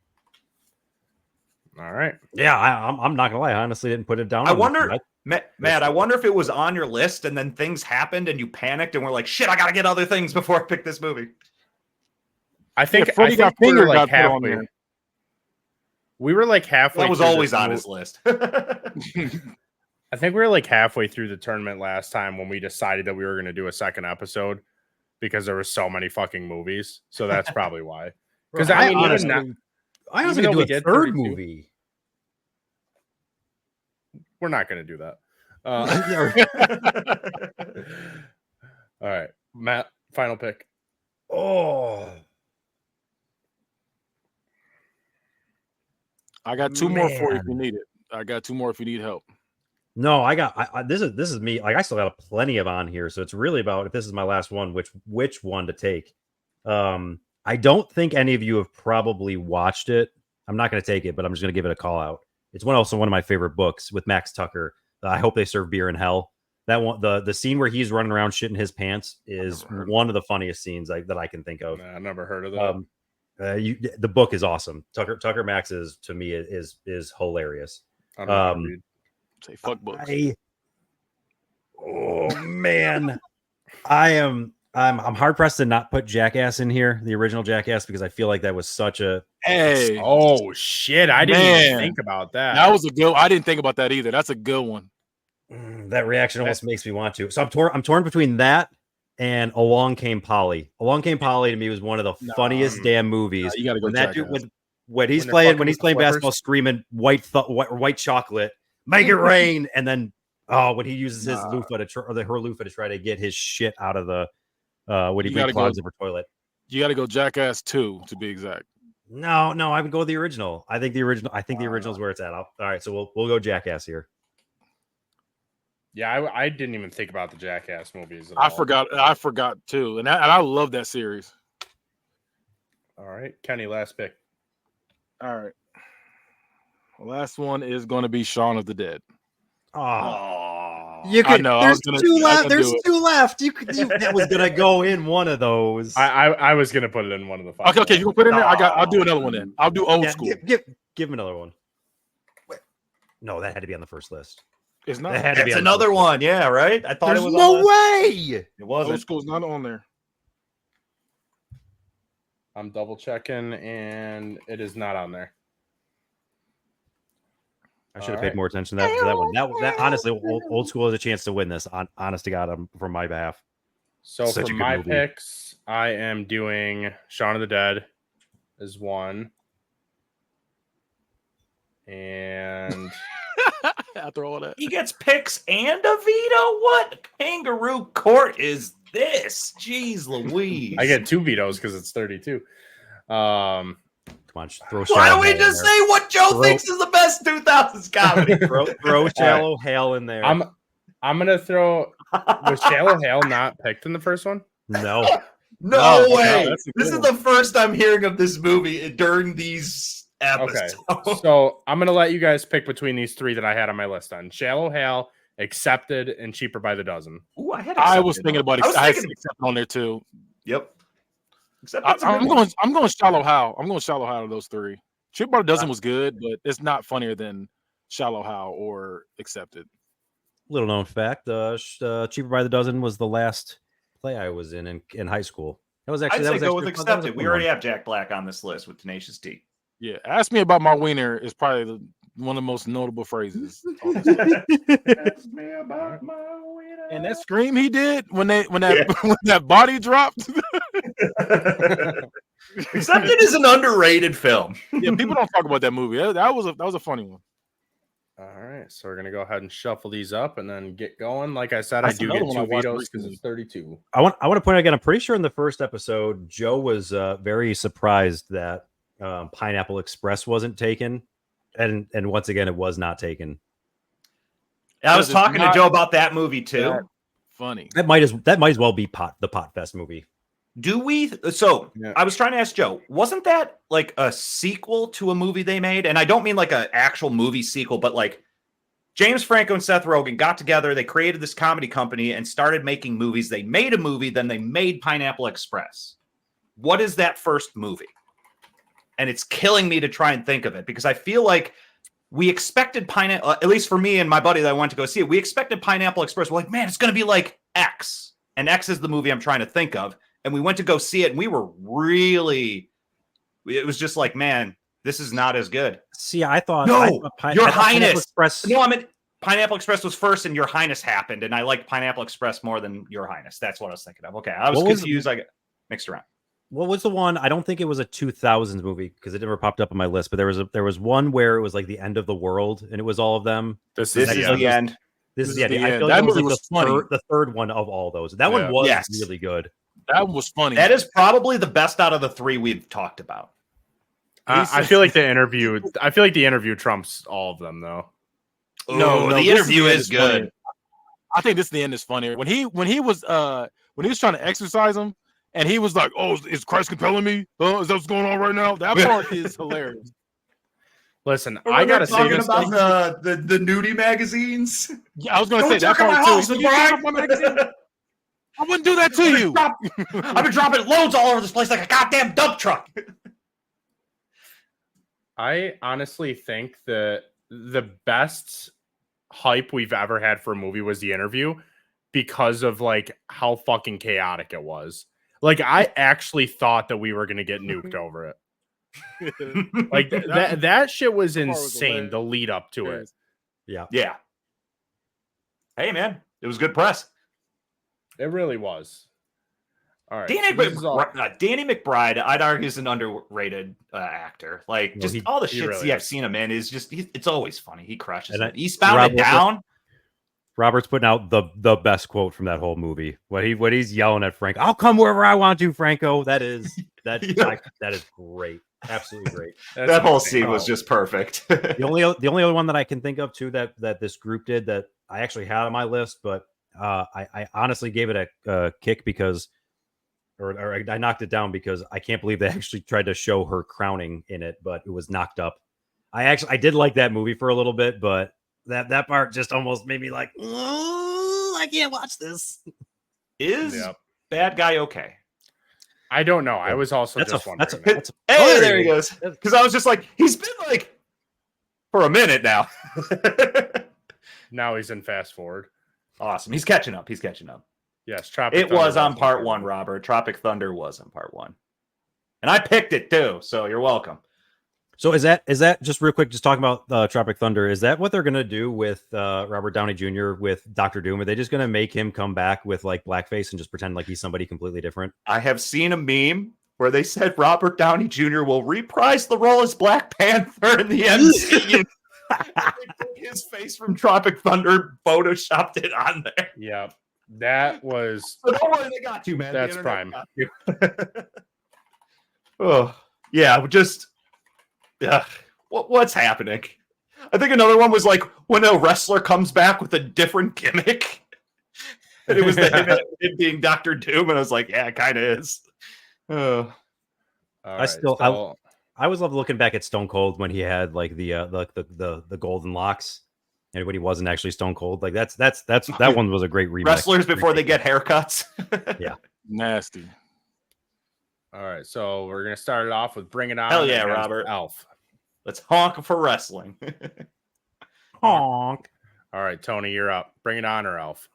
Speaker 1: All right.
Speaker 2: Yeah, I'm not gonna lie. I honestly didn't put it down.
Speaker 3: I wonder, Matt. I wonder if it was on your list and then things happened and you panicked and were like, "Shit, I gotta get other things before I pick this movie."
Speaker 1: I think
Speaker 4: Freddy Got Fingered got put on there.
Speaker 1: We were like halfway.
Speaker 3: That was always on his list.
Speaker 1: I think we were like halfway through the tournament last time when we decided that we were going to do a second episode because there were so many fucking movies. So that's probably why. Because I mean,
Speaker 2: I honestly do a third movie.
Speaker 1: We're not going to do that. All right, Matt. Final pick.
Speaker 2: Oh.
Speaker 4: I got two more for you if you need it. I got two more if you need help.
Speaker 2: No, this is me. Like I still got plenty of on here, so it's really about if this is my last one, which one to take. I don't think any of you have probably watched it. I'm not going to take it, but I'm just going to give it a call out. It's also one of my favorite books with Max Tucker. I Hope They Serve Beer in Hell. That one, the scene where he's running around shitting his pants is one of the funniest scenes that I can think of.
Speaker 1: Nah, I never heard of that.
Speaker 2: The book is awesome. Tucker Max is to me is hilarious.
Speaker 4: Say fuck books.
Speaker 2: Oh man, I'm hard pressed to not put Jackass in here, the original Jackass, because I feel like that was such a
Speaker 1: oh shit! I didn't even think about that.
Speaker 4: That was a good. I didn't think about that either. That's a good one.
Speaker 2: That reaction almost makes me want to. So I'm torn between that and Along Came Polly. Along Came Polly to me was one of the funniest damn movies.
Speaker 4: You got to go.
Speaker 2: That dude, when he's playing basketball, screaming white chocolate, make it rain, and then when he uses his loofah her loofah to try to get his shit out of the when he clogs of her toilet.
Speaker 4: You got to go Jackass 2 to be exact.
Speaker 2: No, I would go with the original. I think the original is where it's at. All right, so we'll go Jackass here.
Speaker 1: Yeah, I didn't even think about the Jackass movies.
Speaker 4: I forgot too, and I love that series.
Speaker 1: All right, Kenny, last pick.
Speaker 4: All right, the last one is going to be Shaun of the Dead.
Speaker 2: Oh, you could. There's two left. That was gonna go in one of those.
Speaker 1: I was gonna put it in one of the five.
Speaker 4: Okay, you can put it in there. I'll do another one then. I'll do old school.
Speaker 2: Give him another one. Wait. No, that had to be on the first list.
Speaker 4: It's not.
Speaker 3: It's another one. Yeah, right. I thought it was.
Speaker 2: No way.
Speaker 3: It wasn't.
Speaker 4: Old school's not on there.
Speaker 1: I'm double checking, and it is not on there.
Speaker 2: I should have paid more attention to that one. That honestly, old school has a chance to win this. Honest to God, from my behalf.
Speaker 1: So for my picks, I am doing Shaun of the Dead is one, and
Speaker 4: after all that,
Speaker 3: he gets picks and a veto. What kangaroo court is this? Jeez Louise!
Speaker 1: I get 2 vetoes because it's 32.
Speaker 2: Come on, throw.
Speaker 3: Why don't we just say what Joe thinks is the best 2000s comedy?
Speaker 2: throw Shallow Hale in there.
Speaker 1: I'm gonna throw. Was Shallow Hale not picked in the first one?
Speaker 3: No way. This is the first I'm hearing of this movie during these episodes.
Speaker 1: Okay, so I'm gonna let you guys pick between these 3 that I had on my list. On Shallow Hale, Accepted, and Cheaper by the Dozen.
Speaker 3: Ooh,
Speaker 4: I was thinking about it. I had Accepted on there too.
Speaker 3: Yep.
Speaker 4: I'm going Shallow Hal. I'm going Shallow Hal of those 3. Cheaper by the Dozen was good, but it's not funnier than Shallow Hal or Accepted.
Speaker 2: Little known fact: Cheaper by the Dozen was the last play I was in high school. That was actually.
Speaker 3: I'd say go with Accepted. We already have Jack Black on this list with Tenacious D.
Speaker 4: Yeah, ask me about my wiener is probably one of the most notable phrases.
Speaker 3: Ask me about my wiener.
Speaker 4: And that scream he did when that body dropped.
Speaker 3: Accepted is an underrated film.
Speaker 4: Yeah, people don't talk about that movie. That was a funny one.
Speaker 1: All right, so we're gonna go ahead and shuffle these up and then get going. Like I said, I do get 2 vetoes because it's 32.
Speaker 2: I want to point out again. I'm pretty sure in the first episode, Joe was very surprised that Pineapple Express wasn't taken, and once again, it was not taken.
Speaker 3: I was talking to Joe about that movie too.
Speaker 4: Funny.
Speaker 2: That might as well be the Potfest movie.
Speaker 3: Do we? So I was trying to ask Joe, wasn't that like a sequel to a movie they made? And I don't mean like an actual movie sequel, but like James Franco and Seth Rogen got together. They created this comedy company and started making movies. They made a movie, then they made Pineapple Express. What is that first movie? And it's killing me to try and think of it because I feel like we expected Pineapple, at least for me and my buddy that I went to go see it, we expected Pineapple Express. We're like, man, it's going to be like X. And X is the movie I'm trying to think of. And we went to go see it, and we were really, it was just like, man, this is not as good.
Speaker 2: See, I thought,
Speaker 3: Your Highness.
Speaker 2: Express.
Speaker 3: No, I mean, Pineapple Express was first, and Your Highness happened, and I liked Pineapple Express more than Your Highness. That's what I was thinking of. Okay, I was confused. I got mixed around.
Speaker 2: What was the one? I don't think it was a 2000s movie because it never popped up on my list, but there was one where it was like the end of the world, and it was all of them.
Speaker 3: This is the end.
Speaker 2: This is the end. I feel
Speaker 4: that
Speaker 2: like
Speaker 4: movie was funny.
Speaker 2: The third one of all those. That one was really good.
Speaker 4: That was funny.
Speaker 3: That is probably the best out of the 3 we've talked about.
Speaker 1: I feel like the interview trumps all of them, though.
Speaker 3: No, the interview is good.
Speaker 4: Funny. I think this the end is funnier. When he was trying to exercise him, and he was like, "Oh, is Christ compelling me? Oh, is that what's going on right now?" That part is hilarious.
Speaker 1: Listen, I gotta say this
Speaker 3: about the nudie magazines.
Speaker 4: Yeah, I was gonna say that part too. I wouldn't do that to you.
Speaker 3: I've been dropping loads all over this place like a goddamn dump truck.
Speaker 1: I honestly think that the best hype we've ever had for a movie was the interview because of like how fucking chaotic it was. Like I actually thought that we were gonna get nuked over it. Like that shit was insane. The lead up to it.
Speaker 2: Yeah.
Speaker 3: Hey man, it was good press.
Speaker 1: It really was. All right.
Speaker 3: Danny McBride, I'd argue, is an underrated actor. Like, all the shit I've seen him in is just, it's always funny. He crushes it. Eastbound and Down.
Speaker 2: Robert's putting out the best quote from that whole movie. When he's yelling at Frank, "I'll come wherever I want to, Franco." That is great. Absolutely great.
Speaker 3: That whole scene was just perfect.
Speaker 2: The only other one that I can think of too that this group did that I actually had on my list, but I honestly gave it a kick because, or I knocked it down because I can't believe they actually tried to show her crowning in it, but it was knocked up. I did like that movie for a little bit, but that part just almost made me like, I can't watch this.
Speaker 3: Is bad guy okay?
Speaker 1: I don't know. I was also just wondering.
Speaker 3: Hey, there he goes. Because I was just like, he's been like for a minute now.
Speaker 1: Now he's in fast forward.
Speaker 3: Awesome. He's catching up. Yes,
Speaker 1: Tropic
Speaker 3: Thunder was on part 1, Robert. Tropic Thunder was on part 1. And I picked it too, so you're welcome.
Speaker 2: So is that just real quick? Just talking about Tropic Thunder. Is that what they're gonna do with Robert Downey Jr. with Doctor Doom? Are they just gonna make him come back with like blackface and just pretend like he's somebody completely different?
Speaker 3: I have seen a meme where they said Robert Downey Jr. will reprise the role as Black Panther in the MCU. They took his face from Tropic Thunder, photoshopped it on there.
Speaker 1: Yeah, that was.
Speaker 3: So don't worry, they got you, man.
Speaker 1: That's prime.
Speaker 3: Oh yeah, just. Yeah, what's happening? I think another one was like when a wrestler comes back with a different gimmick. And it was it being Dr. Doom, and I was like, yeah, it kind of is.
Speaker 2: I always love looking back at Stone Cold when he had like the golden locks, and when he wasn't actually Stone Cold. Like that one was a great remix.
Speaker 3: Wrestlers before they get haircuts.
Speaker 2: Yeah,
Speaker 4: nasty.
Speaker 1: All right, so we're gonna start it off with Bring It On.
Speaker 3: Hell yeah, Robert.
Speaker 1: Elf.
Speaker 3: Let's honk for wrestling.
Speaker 2: Honk.
Speaker 1: All right, Tony, you're up. Bring It On or Elf?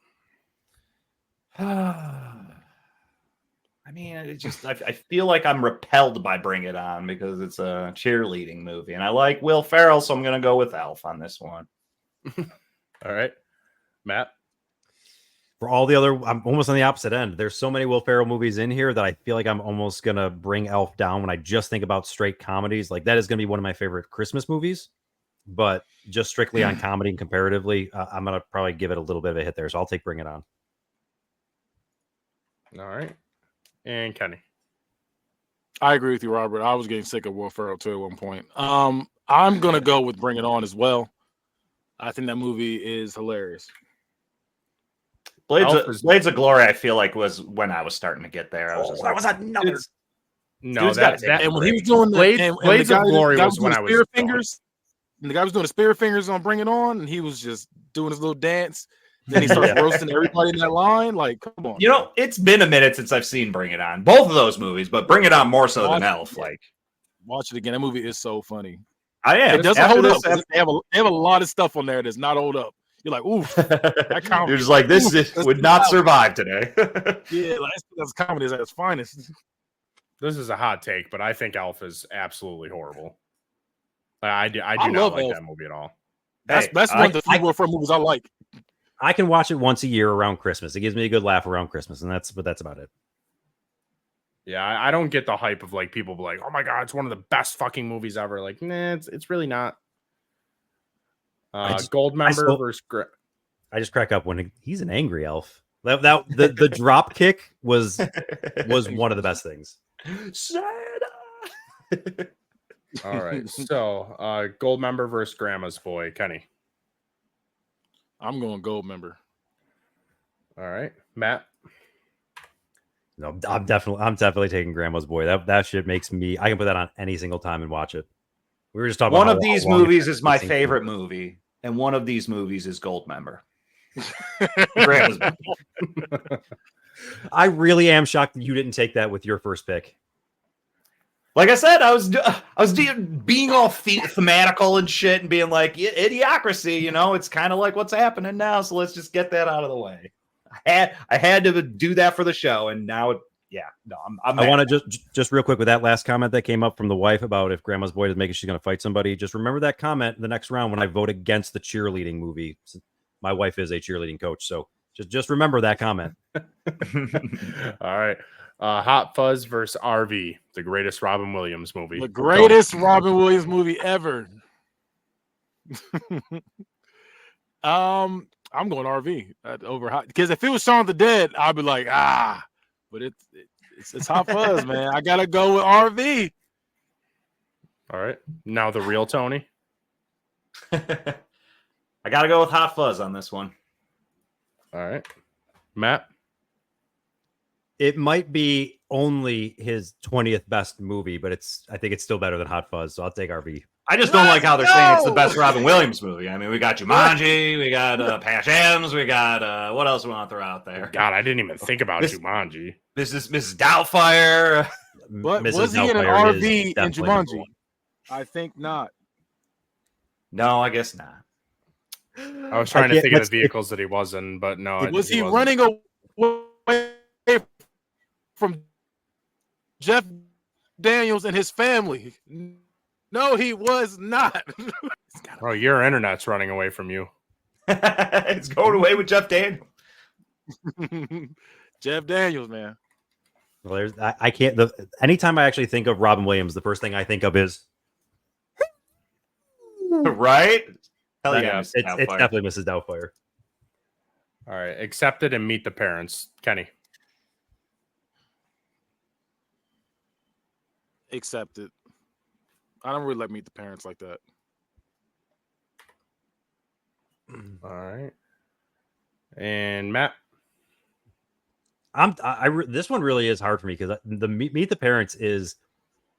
Speaker 3: I mean, I feel like I'm repelled by Bring It On because it's a cheerleading movie, and I like Will Ferrell, so I'm gonna go with Elf on this one.
Speaker 1: All right, Matt.
Speaker 2: For all the other, I'm almost on the opposite end. There's so many Will Ferrell movies in here that I feel like I'm almost gonna bring Elf down when I just think about straight comedies. Like that is gonna be one of my favorite Christmas movies, but just strictly on comedy and comparatively, I'm gonna probably give it a little bit of a hit there. So I'll take Bring It On.
Speaker 1: All right, and Kenny.
Speaker 4: I agree with you, Robert. I was getting sick of Will Ferrell too at one point. I'm gonna go with Bring It On as well. I think that movie is hilarious.
Speaker 3: Blades of Glory, I feel like was when I was starting to get there. I was just like, was another.
Speaker 1: No, that
Speaker 4: and when he was doing
Speaker 1: Blades of Glory was when I was
Speaker 4: spear fingers. And the guy was doing the spear fingers on Bring It On, and he was just doing his little dance. Then he starts roasting everybody in that line. Like, come on.
Speaker 3: You know, it's been a minute since I've seen Bring It On. Both of those movies, but Bring It On more so than Elf. Like,
Speaker 4: watch it again. That movie is so funny.
Speaker 3: I am.
Speaker 4: It doesn't hold up. They have a lot of stuff on there that's not hold up. You're like, oof.
Speaker 3: You're just like, this would not survive today.
Speaker 4: Yeah, that's comedy at its finest.
Speaker 1: This is a hot take, but I think Elf is absolutely horrible. I do not like that movie at all.
Speaker 4: That's one of the few Will Ferrell movies I like.
Speaker 2: I can watch it once a year around Christmas. It gives me a good laugh around Christmas, and that's about it.
Speaker 1: Yeah, I don't get the hype of like people be like, oh my god, it's one of the best fucking movies ever. Like, nah, it's really not. Gold member versus
Speaker 2: I just crack up when he's an angry elf. The drop kick was one of the best things.
Speaker 1: All right, so gold member versus grandma's boy, Kenny.
Speaker 4: I'm going gold member.
Speaker 1: All right, Matt.
Speaker 2: No, I'm definitely taking grandma's boy. That shit makes me. I can put that on any single time and watch it. We were just talking.
Speaker 3: One of these movies is my favorite movie, and one of these movies is Gold Member.
Speaker 2: I really am shocked that you didn't take that with your first pick.
Speaker 3: Like I said, I was being all thematical and shit, and being like, Idiocracy. You know, it's kind of like what's happening now. So let's just get that out of the way. I had to do that for the show, and now I
Speaker 2: want to just real quick with that last comment that came up from the wife about if grandma's boy is making she's going to fight somebody. Just remember that comment in the next round when I vote against the cheerleading movie. My wife is a cheerleading coach, so just remember that comment.
Speaker 1: All right, Hot Fuzz versus RV, the greatest Robin Williams movie.
Speaker 4: The greatest Robin Williams movie ever. I'm going RV over Hot, because if it was Shaun of the Dead, I'd be like, but it's Hot Fuzz, man. I gotta go with RV.
Speaker 1: All right, now the real Tony.
Speaker 3: I gotta go with Hot Fuzz on this one.
Speaker 1: All right, Matt.
Speaker 2: It might be only his 20th best movie, but I think it's still better than Hot Fuzz, so I'll take RV.
Speaker 3: I just don't like how they're saying it's the best Robin Williams movie. I mean, we got Jumanji, we got Passions, we got what else we want to throw out there?
Speaker 1: God, I didn't even think about Jumanji.
Speaker 3: This is Mrs. Doubtfire.
Speaker 4: But was he in an RV in Jumanji? I think not.
Speaker 3: No, I guess not.
Speaker 1: I was trying to think of the vehicles that he was in, but no.
Speaker 4: Was he running away from Jeff Daniels and his family. No, he was not.
Speaker 1: Oh, your internet's running away from you.
Speaker 3: It's going away with Jeff Daniels.
Speaker 4: Jeff Daniels, man.
Speaker 2: Well, I can't. Anytime I actually think of Robin Williams, the first thing I think of is
Speaker 3: right. Hell yeah,
Speaker 2: it's definitely Mrs. Doubtfire.
Speaker 1: All right, accept it and meet the parents, Kenny.
Speaker 4: Accept it. I don't really like Meet the Parents like that.
Speaker 1: All right, and Matt.
Speaker 2: This one really is hard for me because the Meet the Parents is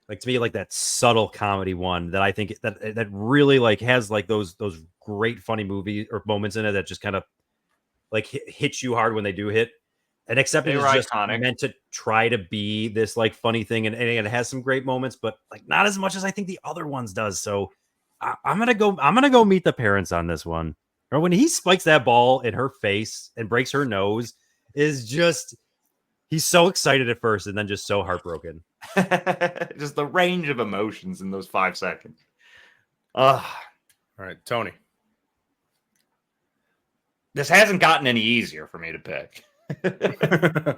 Speaker 2: like, to me, like that subtle comedy one that I think that really like has like those great funny movie or moments in it that just kind of like hits you hard when they do hit. And Accept It is just meant to try to be this like funny thing, and it has some great moments, but like not as much as I think the other ones does. So I'm gonna go Meet the Parents on this one. Or when he spikes that ball in her face and breaks her nose, is just, he's so excited at first and then just so heartbroken.
Speaker 3: Just the range of emotions in those 5 seconds.
Speaker 1: All right, Tony.
Speaker 3: This hasn't gotten any easier for me to pick.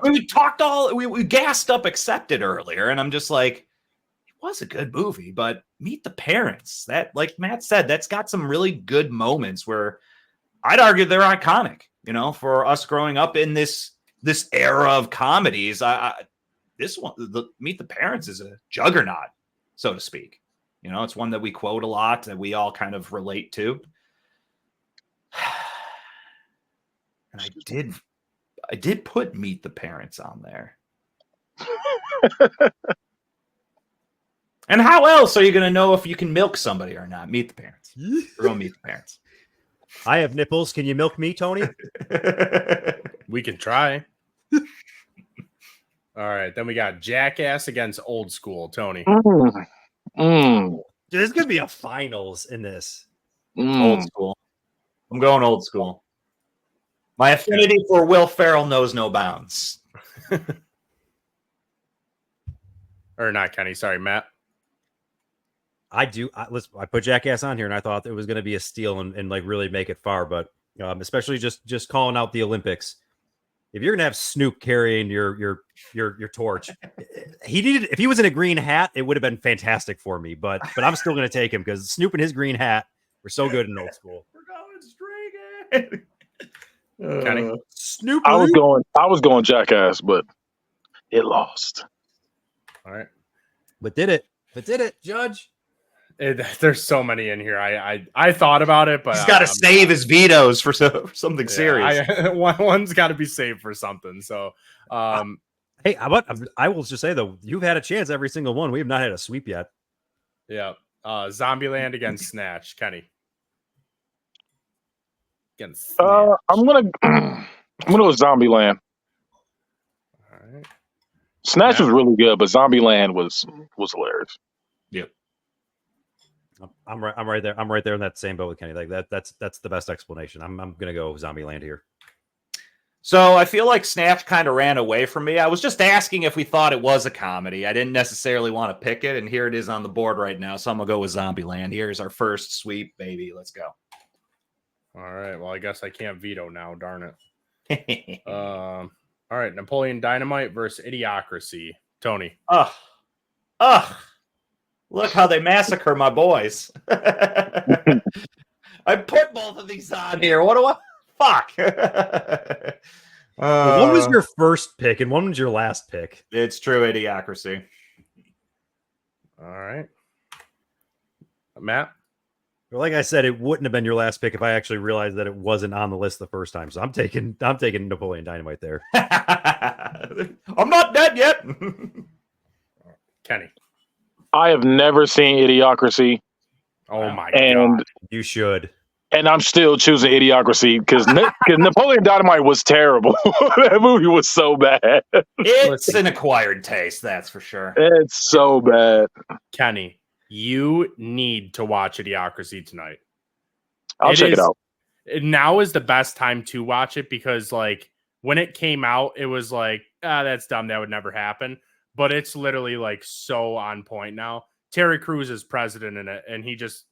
Speaker 3: We gassed up Accepted earlier, and I'm just like, it was a good movie, but Meet the Parents, that, like Matt said, that's got some really good moments where I'd argue they're iconic, for us growing up in this era of comedies. This one, the Meet the Parents, is a juggernaut, so to speak. It's one that we quote a lot, that we all kind of relate to. And I did put Meet the Parents on there. And how else are you going to know if you can milk somebody or not? Meet the Parents. We're going to Meet the Parents.
Speaker 2: I have nipples. Can you milk me, Tony?
Speaker 1: We can try. All right, then we got Jackass against Old School, Tony.
Speaker 2: Dude, there's going to be a finals in this.
Speaker 3: Old School. I'm going Old School. My affinity for Will Ferrell knows no bounds.
Speaker 1: Or not Kenny, sorry, Matt.
Speaker 2: I put Jackass on here, and I thought it was going to be a steal and like really make it far, but especially just calling out the Olympics. If you're gonna have Snoop carrying your torch, if he was in a green hat, it would have been fantastic for me. But I'm still gonna take him because Snoop and his green hat were so good in Old School.
Speaker 3: We're going streaking.
Speaker 1: Kenny?
Speaker 2: Snoop.
Speaker 5: I was going Jackass, but it lost.
Speaker 1: All right,
Speaker 2: but did it, Judge?
Speaker 1: There's so many in here. I thought about it, but
Speaker 3: he's got to save his vetoes for something serious.
Speaker 1: One's got to be saved for something. So,
Speaker 2: hey, I will just say though, you've had a chance every single one. We have not had a sweep yet.
Speaker 1: Yeah, Zombieland against Snatch, Kenny. Against Snatch.
Speaker 5: I'm gonna go Zombieland.
Speaker 1: All right.
Speaker 5: Snatch was really good, but Zombieland was hilarious.
Speaker 3: Yep.
Speaker 2: I'm right there. I'm right there in that same boat with Kenny. Like that's the best explanation. I'm gonna go Zombieland here.
Speaker 3: So I feel like Snatch kind of ran away from me. I was just asking if we thought it was a comedy. I didn't necessarily want to pick it, and here it is on the board right now. So I'm gonna go with Zombieland. Here's our first sweep, baby. Let's go.
Speaker 1: All right. Well, I guess I can't veto now. Darn it. All right. Napoleon Dynamite versus Idiocracy. Tony.
Speaker 3: Look how they massacre my boys. I put both of these on here. What do I? Fuck.
Speaker 2: One was your first pick and one was your last pick.
Speaker 3: It's true, Idiocracy.
Speaker 1: All right. Matt?
Speaker 2: Well, like I said, it wouldn't have been your last pick if I actually realized that it wasn't on the list the first time. So I'm taking Napoleon Dynamite there.
Speaker 3: I'm not dead yet.
Speaker 1: Kenny.
Speaker 5: I have never seen Idiocracy.
Speaker 1: Oh my god.
Speaker 2: You should.
Speaker 5: And I'm still choosing Idiocracy because Napoleon Dynamite was terrible. That movie was so bad.
Speaker 3: It's an acquired taste, that's for sure.
Speaker 5: It's so bad.
Speaker 1: Kenny, you need to watch Idiocracy tonight.
Speaker 5: I'll check it out.
Speaker 1: Now is the best time to watch it because, like, when it came out, it was like, that's dumb. That would never happen. but it's literally like so on point now. Terry Crews is president in it, and he just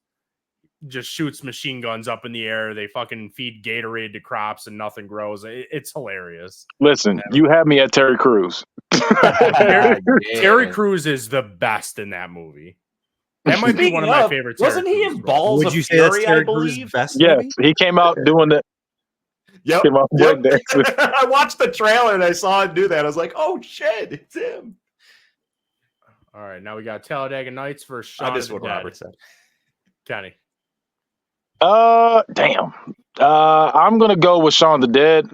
Speaker 1: shoots machine guns up in the air. They fucking feed Gatorade to crops and nothing grows. It's hilarious.
Speaker 5: Listen, you have me at Terry Crews.
Speaker 1: Terry Crews is the best in that movie. That might be one of my favorite.
Speaker 3: Wasn't he in Balls of
Speaker 2: Fury,
Speaker 3: that's Terry Crews'
Speaker 2: best
Speaker 5: yes,
Speaker 2: movie?
Speaker 5: he came out doing it.
Speaker 3: Yep. I watched the trailer and I saw him do that. I was like, oh shit, it's him.
Speaker 1: All right, now we got Talladega Nights versus Shaun
Speaker 3: This
Speaker 1: of the
Speaker 3: what
Speaker 1: Dead.
Speaker 3: Robert said.
Speaker 1: Kenny.
Speaker 5: Damn. I'm gonna go with Shaun of the Dead.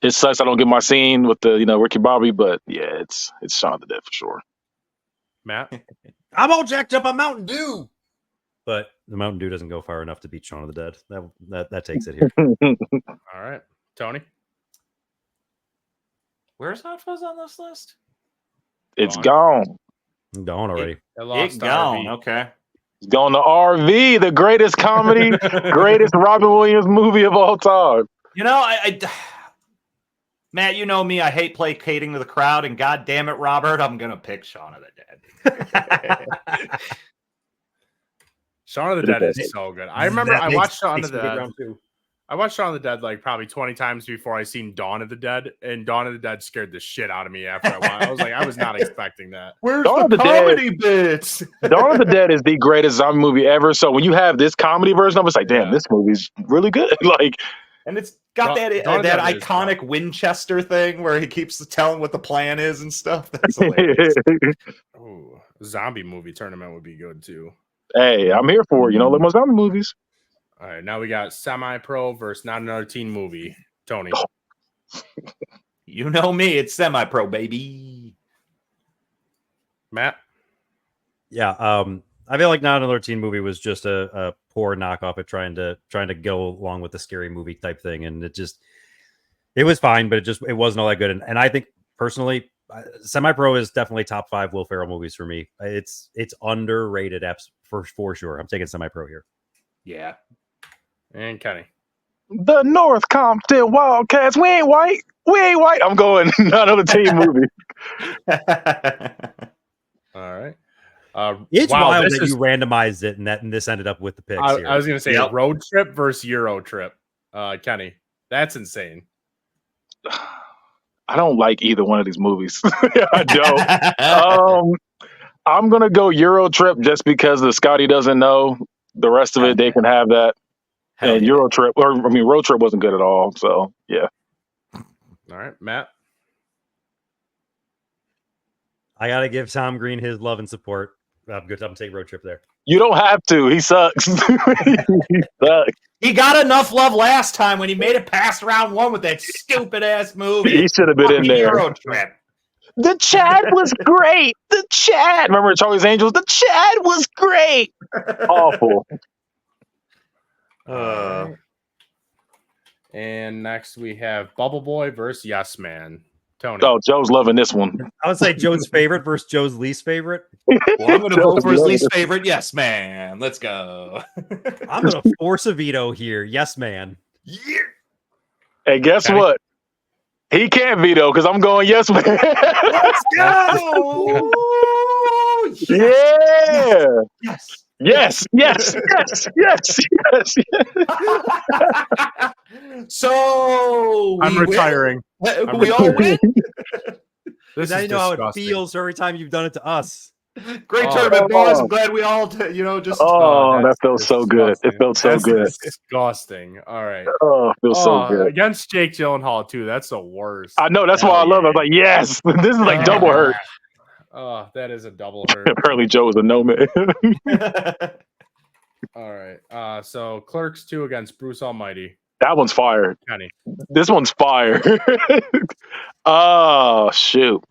Speaker 5: It sucks I don't get my scene with the Ricky Bobby, but yeah, it's Shaun of the Dead for sure.
Speaker 1: Matt.
Speaker 2: I'm all jacked up on Mountain Dew, but the Mountain Dew doesn't go far enough to beat Shaun of the Dead. That takes it here.
Speaker 1: All right, Tony.
Speaker 3: Where's Hot Fuzz on this list?
Speaker 5: It's gone.
Speaker 2: Gone already.
Speaker 3: It's gone. Okay.
Speaker 5: It's gone to RV, the greatest comedy, greatest Robin Williams movie of all time.
Speaker 3: Matt, you know me. I hate placating to the crowd, and God damn it, Robert, I'm gonna pick Shaun of the Dead.
Speaker 1: Shaun of the Dead is so good. I remember I watched Shaun of the Dead. I watched Shaun of the Dead like probably 20 times before I seen Dawn of the Dead, and Dawn of the Dead scared the shit out of me after I watched. I was like, I was not expecting that.
Speaker 3: Where's
Speaker 5: Dawn
Speaker 3: the
Speaker 5: of the
Speaker 3: comedy bits?
Speaker 5: Dawn of the Dead is the greatest zombie movie ever. So when you have this comedy version of it, it's like, damn, this movie's really good.
Speaker 3: And it's got that iconic Winchester thing where he keeps telling what the plan is and stuff. That's hilarious.
Speaker 1: Ooh, zombie movie tournament would be good too.
Speaker 5: Hey, I'm here for it. Let my zombie movies.
Speaker 1: All right, now we got semi-pro versus not another teen movie. Tony.
Speaker 3: You know me, it's semi-pro, baby.
Speaker 1: Matt?
Speaker 2: Yeah, I feel like not another teen movie was just a poor knockoff at trying to go along with the scary movie type thing, and it was fine, but it wasn't all that good. And I think personally, semi-pro is definitely top 5 Will Ferrell movies for me. It's underrated for sure. I'm taking semi-pro here.
Speaker 3: Yeah.
Speaker 1: And Kenny.
Speaker 5: The North Compton Wildcats. We ain't white. I'm going not another team movie.
Speaker 1: All right.
Speaker 2: It's wild that you randomized it and this ended up with the picks.
Speaker 1: I was going to say road trip versus Euro trip. Kenny, that's insane.
Speaker 5: I don't like either one of these movies. I don't. I'm gonna go Euro trip just because the Scotty doesn't know. The rest of it, they can have that. And Euro trip, road trip wasn't good at all. So yeah.
Speaker 1: All right, Matt.
Speaker 2: I gotta give Tom Green his love and support. I'm good. I'm taking road trip there.
Speaker 5: You don't have to. He sucks. He sucks.
Speaker 3: He got enough love last time when he made it past round 1 with that stupid ass movie.
Speaker 5: He should have been in there.
Speaker 3: Euro trip.
Speaker 5: The Chad was great. The Chad. Remember Charlie's Angels? The Chad was great. Awful.
Speaker 1: And next we have Bubble Boy versus Yes Man. Tony.
Speaker 5: Oh, Joe's loving this one.
Speaker 2: I would say Joe's favorite versus Joe's least favorite.
Speaker 3: Well, I'm going to vote for his least favorite. Yes, man. Let's go.
Speaker 2: I'm going to force a veto here. Yes, man.
Speaker 3: Yeah.
Speaker 5: Hey, guess what? He can't veto because I'm going yes, man.
Speaker 3: Let's go.
Speaker 5: Yeah.
Speaker 3: Yes.
Speaker 5: Yes, yes, yes, yes, yes, yes.
Speaker 3: So
Speaker 1: I'm retiring.
Speaker 3: We all win.
Speaker 2: This now you know disgusting. How it feels every time you've done it to us.
Speaker 3: Great tournament, boys. I'm glad we all, just.
Speaker 5: Oh, that felt so good. It felt so good.
Speaker 1: Disgusting. All right.
Speaker 5: Oh, it feels so good.
Speaker 1: Against Jake Gyllenhaal, too. That's the worst.
Speaker 5: I know. That's why I love it. I was like, yes. This is like double hurt.
Speaker 1: Oh, that is a double hurt.
Speaker 5: Apparently, Joe is a no man.
Speaker 1: All right. So, Clerks 2 against Bruce Almighty.
Speaker 5: That one's fire.
Speaker 1: Kenny.
Speaker 5: This one's fire. Oh, shoot.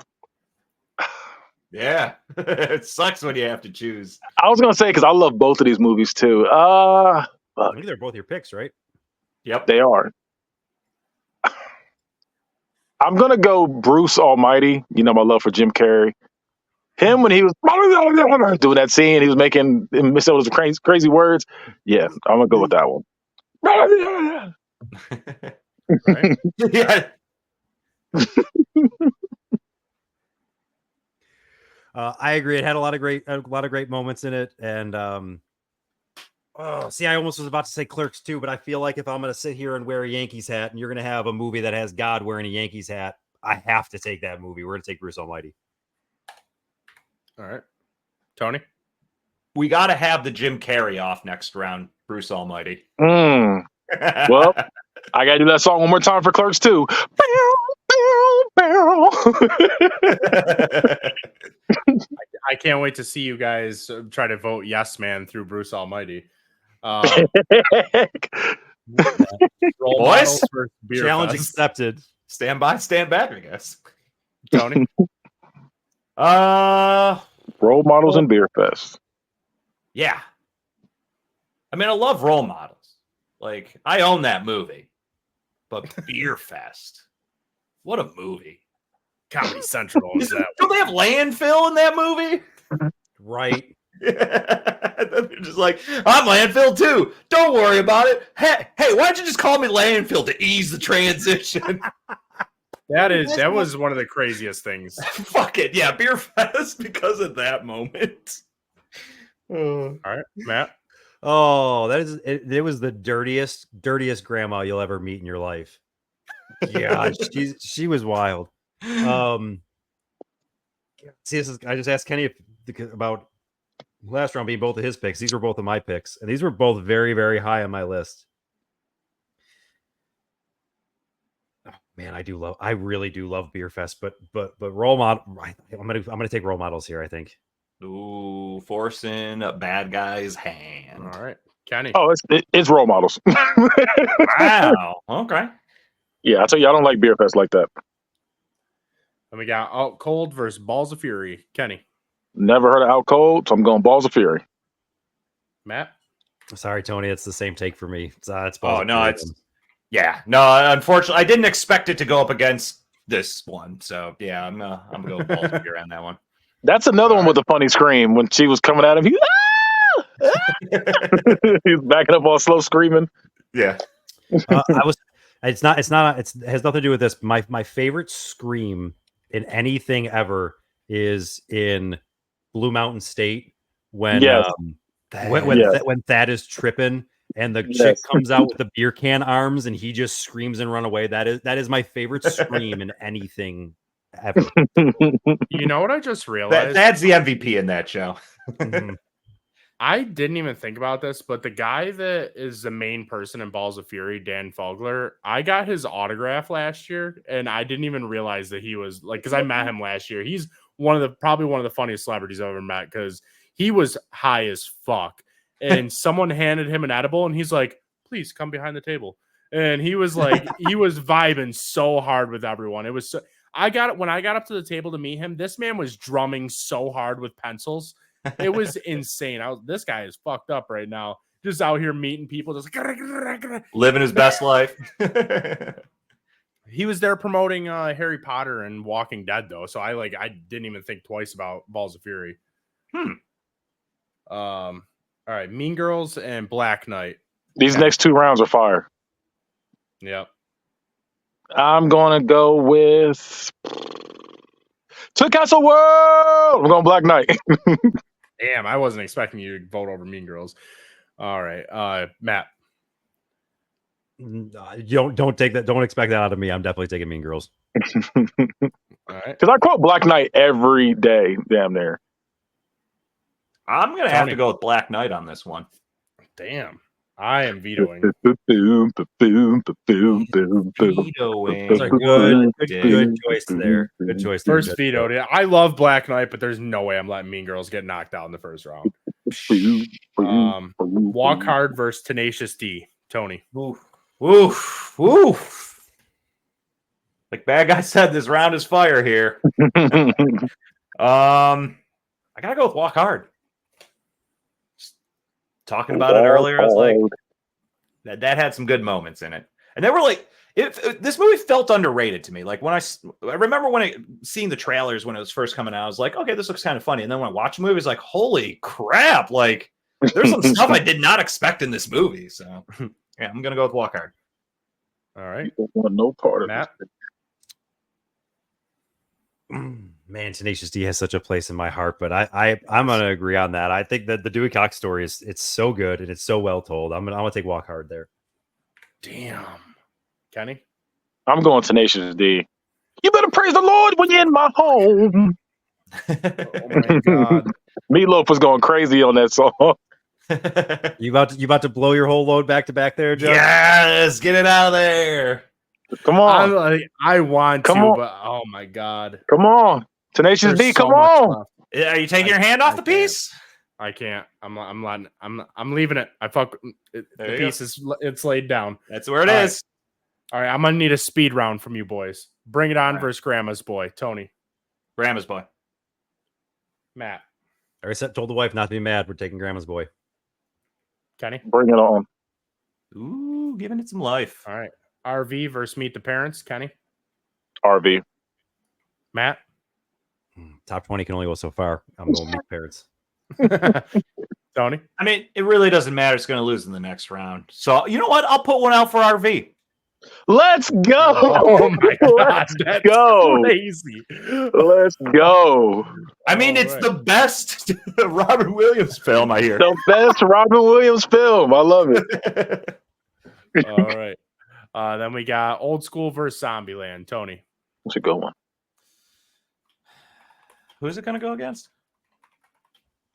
Speaker 3: Yeah. It sucks when you have to choose.
Speaker 5: I was going to say, because I love both of these movies, too.
Speaker 2: I think they're both your picks, right?
Speaker 3: Yep.
Speaker 5: They are. I'm going to go Bruce Almighty. You know my love for Jim Carrey. Him when he was doing that scene, he was making those crazy words. Yeah, I'm gonna go with that one.
Speaker 3: Right? Yeah.
Speaker 2: I agree. It had a lot of great moments in it, and I almost was about to say Clerks too, but I feel like if I'm going to sit here and wear a Yankees hat, and you're going to have a movie that has God wearing a Yankees hat, I have to take that movie. We're going to take Bruce Almighty.
Speaker 1: All right, Tony.
Speaker 3: We got to have the Jim Carrey off next round. Bruce Almighty.
Speaker 5: Well, I got to do that song one more time for Clerks too.
Speaker 1: I can't wait to see you guys try to vote yes man through Bruce Almighty.
Speaker 3: Boys,
Speaker 2: challenge accepted.
Speaker 3: Stand by, stand back, I guess.
Speaker 1: Tony.
Speaker 5: Role models and Beer Fest.
Speaker 3: Yeah. I mean, I love role models. Like, I own that movie. But Beer Fest. What a movie.
Speaker 1: Comedy Central is that.
Speaker 3: Don't they have landfill in that movie?
Speaker 2: Right.
Speaker 3: They're just like, I'm landfill too. Don't worry about it. Hey, why don't you just call me landfill to ease the transition?
Speaker 1: That was one of the craziest things.
Speaker 3: Fuck it. Yeah, Beer Fest because of that moment.
Speaker 1: All right, Matt.
Speaker 2: Oh, it was the dirtiest grandma you'll ever meet in your life. Yeah, she was wild. I just asked Kenny about last round being both of his picks. These were both of my picks, and these were both very, very high on my list. Oh, man, I really do love Beer Fest, but role model. I'm gonna take role models here. I think.
Speaker 3: Ooh, forcing a bad guy's hand.
Speaker 1: All right, Kenny.
Speaker 5: Oh, it's role models.
Speaker 3: Wow. Okay.
Speaker 5: Yeah, I tell you, I don't like Beer Fest like that.
Speaker 1: And we got Out Cold versus Balls of Fury. Kenny.
Speaker 5: Never heard of Out Cold, so I'm going Balls of Fury.
Speaker 1: Matt.
Speaker 2: Sorry, Tony. It's the same take for me. It's Balls
Speaker 3: Oh no,
Speaker 2: of Fury.
Speaker 3: no. Unfortunately, I didn't expect it to go up against this one. So yeah, I'm gonna go with Balls of Fury on that one. That's
Speaker 5: another one with a funny scream when she was coming at him. He was backing up all slow screaming.
Speaker 3: Yeah.
Speaker 2: It has nothing to do with this. My favorite scream in anything ever is in Blue Mountain State when Thad is tripping and the chick comes out with the beer can arms and he just screams and run away. That is my favorite scream in anything ever.
Speaker 1: You know what I just realized?
Speaker 3: That's the MVP in that show.
Speaker 1: I didn't even think about this, but the guy that is the main person in Balls of Fury, Dan Fogler, I got his autograph last year, and I didn't even realize that he was like, because I met him last year. He's probably one of the funniest celebrities I've ever met because he was high as fuck, and someone handed him an edible, and he's like, "Please come behind the table," and he was like, he was vibing so hard with everyone. It was so. When I got up to the table to meet him, this man was drumming so hard with pencils. It was insane. This guy is fucked up right now. Just out here meeting people, just
Speaker 3: living his best life.
Speaker 1: He was there promoting Harry Potter and Walking Dead, though. So I didn't even think twice about Balls of Fury. All right, Mean Girls and Black Knight.
Speaker 5: These next two rounds are fire.
Speaker 1: Yep.
Speaker 5: I'm gonna go with To Castle World. I'm going Black Knight.
Speaker 1: Damn, I wasn't expecting you to vote over Mean Girls. All right, Matt.
Speaker 2: Don't take that. Don't expect that out of me. I'm definitely taking Mean Girls.
Speaker 1: All right,
Speaker 5: because I quote Black Knight every day, damn near.
Speaker 3: I'm gonna have to go with Black Knight on this one.
Speaker 1: Damn, I am vetoing.
Speaker 2: Vetoing. Good choice there. Good choice.
Speaker 1: First veto. I love Black Knight, but there's no way I'm letting Mean Girls get knocked out in the first round. Walk Hard versus Tenacious D. Tony.
Speaker 3: Oof. Like Bad Guy said, this round is fire here. I gotta go with Walk Hard. Just talking about it earlier, I was like, that had some good moments in it, and they were like, this movie felt underrated to me. Like when I remember seeing the trailers when it was first coming out, I was like, okay, this looks kind of funny, and then when I watched the movie, I was like, holy crap! Like there's some stuff I did not expect in this movie. So yeah, I'm gonna go with Walk Hard.
Speaker 1: All right,
Speaker 5: no part of
Speaker 1: Matt.
Speaker 2: Man, Tenacious D has such a place in my heart, but I'm gonna agree on that. I think that the Dewey Cox story it's so good and it's so well told. I'm gonna take Walk Hard there.
Speaker 1: Damn, Kenny.
Speaker 5: I'm going Tenacious D. You better praise the Lord when you're in my home.
Speaker 1: Oh my god,
Speaker 5: Meatloaf was going crazy on that song.
Speaker 2: You about to blow your whole load back to back there, Joe?
Speaker 3: Yes, get it out of there.
Speaker 5: Come on,
Speaker 1: I want
Speaker 5: Come
Speaker 1: to,
Speaker 5: on.
Speaker 1: but oh my god,
Speaker 5: come on, Tenacious
Speaker 1: There's
Speaker 5: D.
Speaker 1: so
Speaker 5: Come
Speaker 1: much
Speaker 5: on.
Speaker 1: left.
Speaker 3: Are you taking your hand off the piece?
Speaker 1: I can't. I'm leaving it. The piece it's laid down.
Speaker 3: That's where it
Speaker 1: All
Speaker 3: is.
Speaker 1: All right, I'm gonna need a speed round from you boys. Bring it on versus Grandma's Boy. Tony,
Speaker 3: Grandma's Boy.
Speaker 1: Matt,
Speaker 2: I already told the wife not to be mad. We're taking Grandma's Boy.
Speaker 1: Kenny.
Speaker 5: Bring it on.
Speaker 3: Ooh, giving it some life.
Speaker 1: All right, RV versus Meet the Parents. Kenny,
Speaker 5: RV.
Speaker 1: Matt,
Speaker 2: Top 20 can only go so far. I'm going Meet Parents.
Speaker 1: Tony.
Speaker 3: I mean, it really doesn't matter. It's going to lose in the next round. So, you know what? I'll put one out for RV.
Speaker 5: Let's go.
Speaker 1: Oh my god, that's
Speaker 5: go.
Speaker 1: crazy.
Speaker 5: Let's go.
Speaker 3: I mean, it's the best Robert Williams film I hear.
Speaker 5: The best Robin Williams film. I love it.
Speaker 1: All right. Then we got Old School versus Zombieland. Tony.
Speaker 5: That's a good one.
Speaker 3: Who's it going to go against?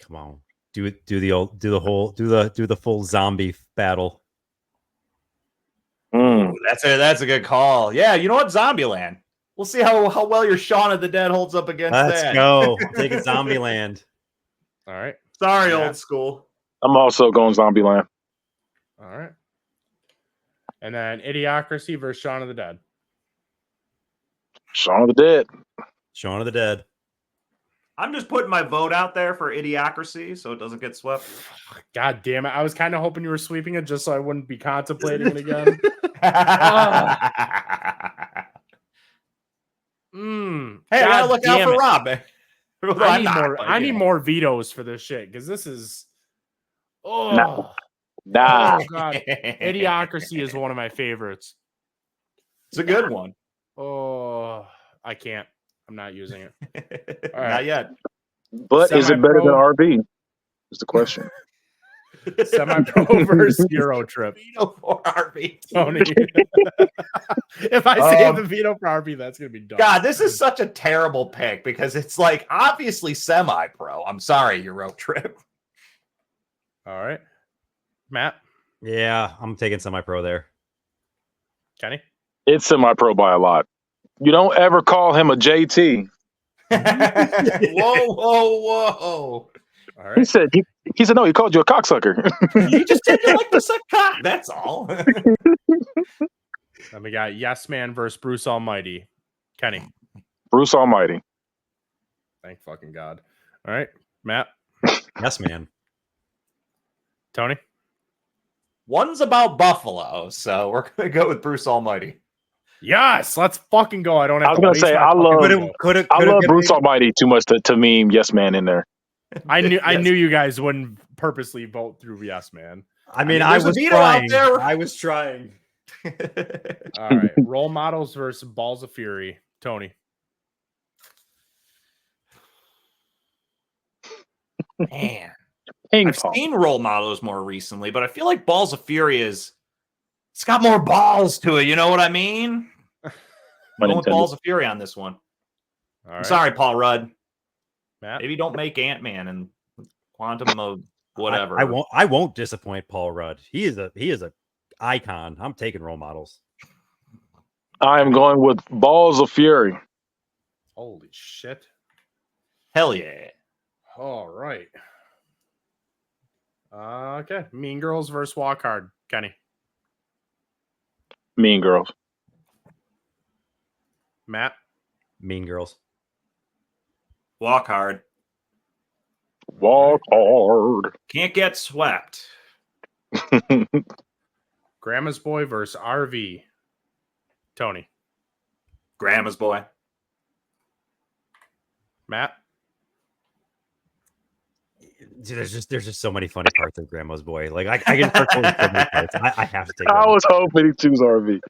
Speaker 2: Come on. Do the full zombie battle.
Speaker 3: That's a good call. Yeah, you know what? Zombieland. We'll see how well your Shaun of the Dead holds up against that.
Speaker 2: Let's go. I'm taking Zombieland.
Speaker 1: All right.
Speaker 3: Sorry, Old School.
Speaker 5: I'm also going Zombieland.
Speaker 1: All right. And then Idiocracy versus Shaun of the Dead.
Speaker 5: Shaun of the Dead.
Speaker 2: Shaun of the Dead.
Speaker 3: I'm just putting my vote out there for Idiocracy so it doesn't get swept.
Speaker 1: God damn it. I was kind of hoping you were sweeping it just so I wouldn't be contemplating it again.
Speaker 3: Hey, I gotta look out for Rob.
Speaker 1: I need more vetoes for this shit because this is.
Speaker 5: Nah.
Speaker 1: Oh god, Idiocracy is one of my favorites.
Speaker 3: It's a good one.
Speaker 1: Oh, I can't. I'm not using it.
Speaker 3: All right. Not yet.
Speaker 5: But is it better than RV? Is the question.
Speaker 1: Semi-pro versus Euro trip.
Speaker 3: Veto for RV.
Speaker 1: Tony. If I say the veto for RV, that's gonna be dumb.
Speaker 3: God, this is such a terrible pick because it's like obviously semi-pro. I'm sorry, Euro trip.
Speaker 1: All right, Matt.
Speaker 2: Yeah, I'm taking semi-pro there.
Speaker 1: Kenny.
Speaker 5: It's semi-pro by a lot. You don't ever call him a JT.
Speaker 3: Whoa.
Speaker 1: All right.
Speaker 5: He said no, he called you a cocksucker.
Speaker 3: You just didn't like the suck cock. That's all.
Speaker 1: Then we got Yes Man versus Bruce Almighty. Kenny.
Speaker 5: Bruce Almighty.
Speaker 1: Thank fucking God. All right, Matt.
Speaker 2: Yes, man.
Speaker 1: Tony.
Speaker 3: One's about Buffalo, so we're gonna go with Bruce Almighty.
Speaker 1: Yes, let's fucking go. I don't have.
Speaker 5: I was gonna say I love Bruce Almighty too much to meme Yes Man in there.
Speaker 1: I knew you guys wouldn't purposely vote through Yes Man.
Speaker 2: I mean I was trying.
Speaker 3: I was trying.
Speaker 1: All right, Role Models versus Balls of Fury. Tony.
Speaker 3: Man, I've seen Role Models more recently, but I feel like Balls of Fury it's got more balls to it. You know what I mean? I'm going with Balls of Fury on this one.
Speaker 1: All right.
Speaker 3: I'm sorry, Paul Rudd.
Speaker 1: Matt?
Speaker 3: Maybe don't make Ant-Man and quantum mode, whatever.
Speaker 2: I won't disappoint Paul Rudd. He is a icon. I'm taking Role Models.
Speaker 5: I am going with Balls of Fury.
Speaker 1: Holy shit.
Speaker 3: Hell yeah.
Speaker 1: All right. Okay. Mean Girls versus Walk Hard. Kenny.
Speaker 5: Mean Girls.
Speaker 1: Matt.
Speaker 2: Mean Girls.
Speaker 3: Walk Hard.
Speaker 5: Walk hard.
Speaker 3: Can't get swept.
Speaker 1: Grandma's Boy versus RV. Tony.
Speaker 3: Grandma's Boy.
Speaker 1: Matt.
Speaker 2: Dude, there's just so many funny parts of Grandma's Boy. Like I can start so many parts. I have to take.
Speaker 5: I was hoping he choose RV.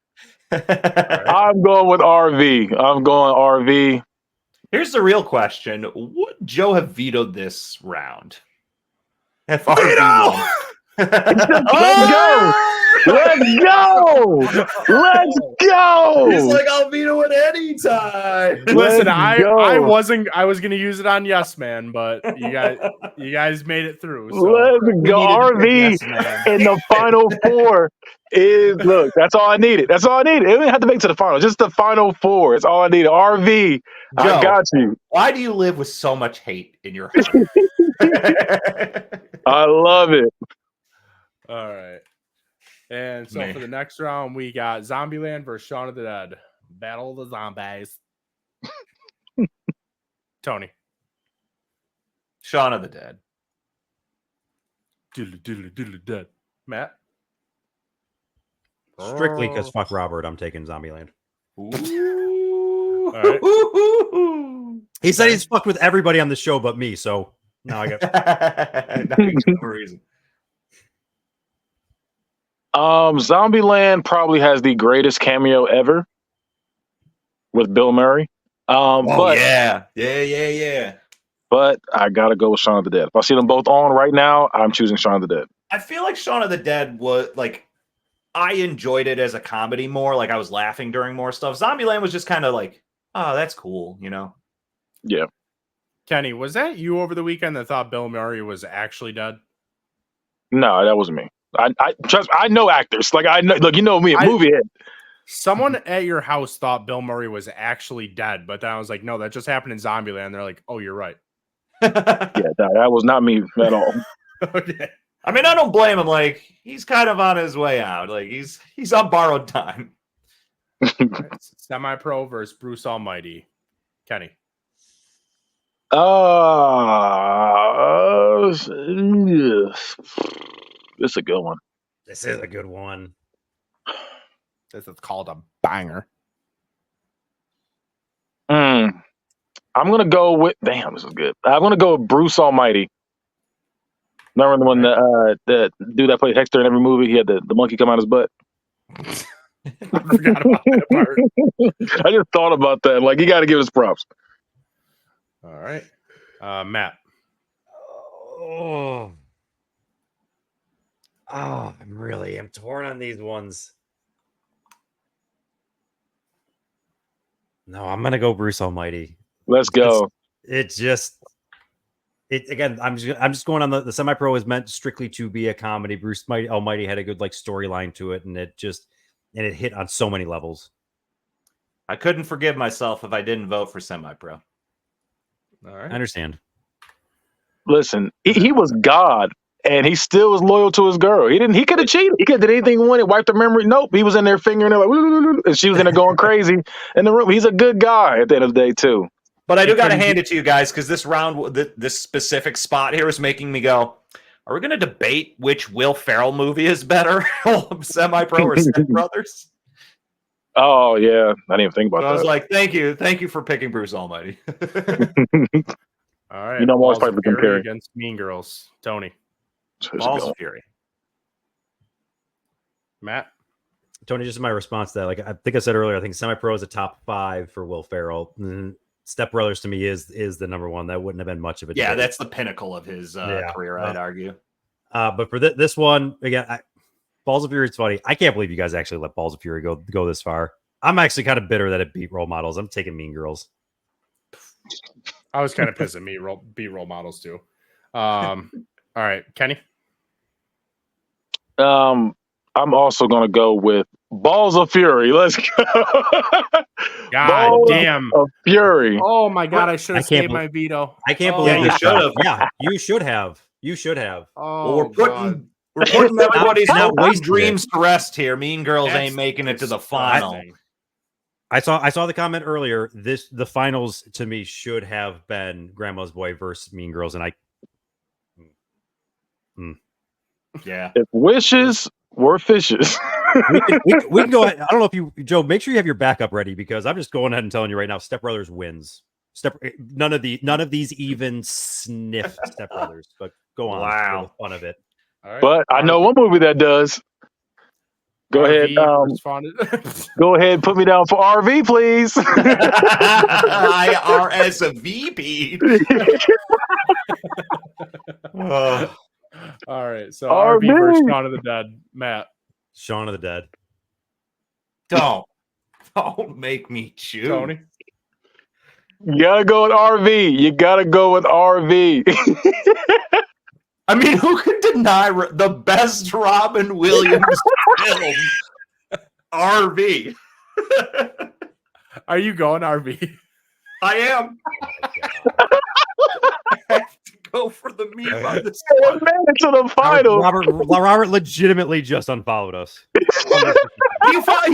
Speaker 5: I'm going with RV. I'm going RV.
Speaker 3: Here's the real question: would Joe have vetoed this round?
Speaker 5: Let's go! Let's go! Let's go!
Speaker 3: He's like, I'll veto it anytime.
Speaker 1: Listen, I was gonna use it on Yes Man, but you guys made it through. So
Speaker 5: let's go. RV in the final four is look. That's all I needed. That's all I needed. It didn't have to make it to the final. Just the final four. It's all I needed. RV, Joe, I got you.
Speaker 3: Why do you live with so much hate in your heart?
Speaker 5: I love it.
Speaker 1: All right. And so for the next round, we got Zombieland versus Shaun of the Dead. Battle of the Zombies. Tony.
Speaker 3: Shaun of the Dead.
Speaker 1: Diddly dead. Matt.
Speaker 2: Strictly because fuck Robert, I'm taking Zombieland.
Speaker 1: All right.
Speaker 2: He said he's fucked with everybody on the show but me, so now I got
Speaker 3: no reason.
Speaker 5: Zombieland probably has the greatest cameo ever with Bill Murray. But
Speaker 3: yeah.
Speaker 5: But I gotta go with Shaun of the Dead. If I see them both on right now, I'm choosing Shaun of the Dead.
Speaker 3: I feel like Shaun of the Dead was like I enjoyed it as a comedy more. Like I was laughing during more stuff. Zombieland was just kind of like, oh, that's cool, you know?
Speaker 5: Yeah.
Speaker 1: Kenny, was that you over the weekend that thought Bill Murray was actually dead?
Speaker 5: No, that wasn't me. I know actors. Like I know, look, you know me, a movie head.
Speaker 1: Someone at your house thought Bill Murray was actually dead, but then I was like, no, that just happened in Zombieland. They're like, oh, you're right.
Speaker 5: Yeah, that was not me at all.
Speaker 1: Okay.
Speaker 3: I mean, I don't blame him. Like he's kind of on his way out. Like he's on borrowed time.
Speaker 1: Right. Semi-pro versus Bruce Almighty. Kenny.
Speaker 5: This is a good one.
Speaker 2: This is a good one.
Speaker 1: This is called a banger.
Speaker 5: I'm gonna go with. Damn, this is good. I'm gonna go with Bruce Almighty. Remember the one that dude that played Hector in every movie? He had the monkey come out his butt.
Speaker 1: I forgot about that part.
Speaker 5: I just thought about that. Like, you got to give us props.
Speaker 1: All right, Matt.
Speaker 2: I'm torn on these ones. No, I'm gonna go Bruce Almighty.
Speaker 5: Let's go.
Speaker 2: Again, I'm just going on the semi-pro is meant strictly to be a comedy. Bruce Almighty had a good like storyline to it, and it hit on so many levels.
Speaker 3: I couldn't forgive myself if I didn't vote for semi-pro.
Speaker 1: All right,
Speaker 2: I understand.
Speaker 5: Listen, he was God, and he still was loyal to his girl. He could have cheated. He could have did anything he wanted, wiped her memory. Nope, he was in there fingering her like, and she was in there going crazy in the room. He's a good guy at the end of the day too.
Speaker 3: But I do got to hand it to you guys because this round, this specific spot here is making me go, are we going to debate which Will Ferrell movie is better, Semi-Pro or Step Brothers?
Speaker 5: Oh, yeah. I didn't even think about that.
Speaker 3: I was like, thank you for picking Bruce Almighty.
Speaker 1: All right.
Speaker 5: You know, I'm always
Speaker 1: Balls of
Speaker 5: fighting
Speaker 1: Fury
Speaker 5: comparing.
Speaker 1: against Mean Girls. Tony.
Speaker 3: Balls of Fury.
Speaker 1: Matt.
Speaker 2: Tony, just my response to that. Like I think I said earlier, I think Semi-Pro is a top 5 for Will Ferrell. Step Brothers to me is the number one. That wouldn't have been much of a debate.
Speaker 3: That's the pinnacle of his career, I'd argue.
Speaker 2: But for this one, again, Balls of Fury is funny. I can't believe you guys actually let Balls of Fury go this far. I'm actually kind of bitter that it beat Role Models. I'm taking Mean Girls.
Speaker 1: I was kind of pissed at me beat Role Models too. All right, Kenny.
Speaker 5: I'm also going to go with Balls of Fury. Let's go.
Speaker 1: God
Speaker 5: Balls
Speaker 1: damn.
Speaker 5: of Fury.
Speaker 1: Oh my God, I should have saved my veto.
Speaker 2: I can't believe
Speaker 3: you should have.
Speaker 2: Yeah, you should have. You should have.
Speaker 1: Oh,
Speaker 3: well, we're putting everybody's dreams to rest here. Mean Girls ain't making it to the final.
Speaker 2: I saw the comment earlier. The finals to me should have been Grandma's Boy versus Mean Girls, and
Speaker 3: yeah.
Speaker 5: If wishes were fishes.
Speaker 2: we can go ahead. I don't know if you, Joe, make sure you have your backup ready because I'm just going ahead and telling you right now, Step Brothers wins. None of these even sniff Step Brothers, but go on.
Speaker 3: Wow.
Speaker 2: For the fun of it.
Speaker 1: All right.
Speaker 5: But I know one movie that does. Go ahead. Go ahead and put me down for RV, please.
Speaker 3: IRSVP.
Speaker 1: All right. So RV versus Shaun of the Dead. Matt.
Speaker 2: Shaun of the Dead.
Speaker 3: Don't make me choose.
Speaker 1: Tony.
Speaker 5: You gotta go with RV. You gotta go with RV.
Speaker 3: I mean, who could deny the best Robin Williams film? RV.
Speaker 1: Are you going RV?
Speaker 3: I am. I have to go for the meme on this one.
Speaker 5: Man, to the final.
Speaker 2: Robert legitimately just unfollowed us.
Speaker 3: He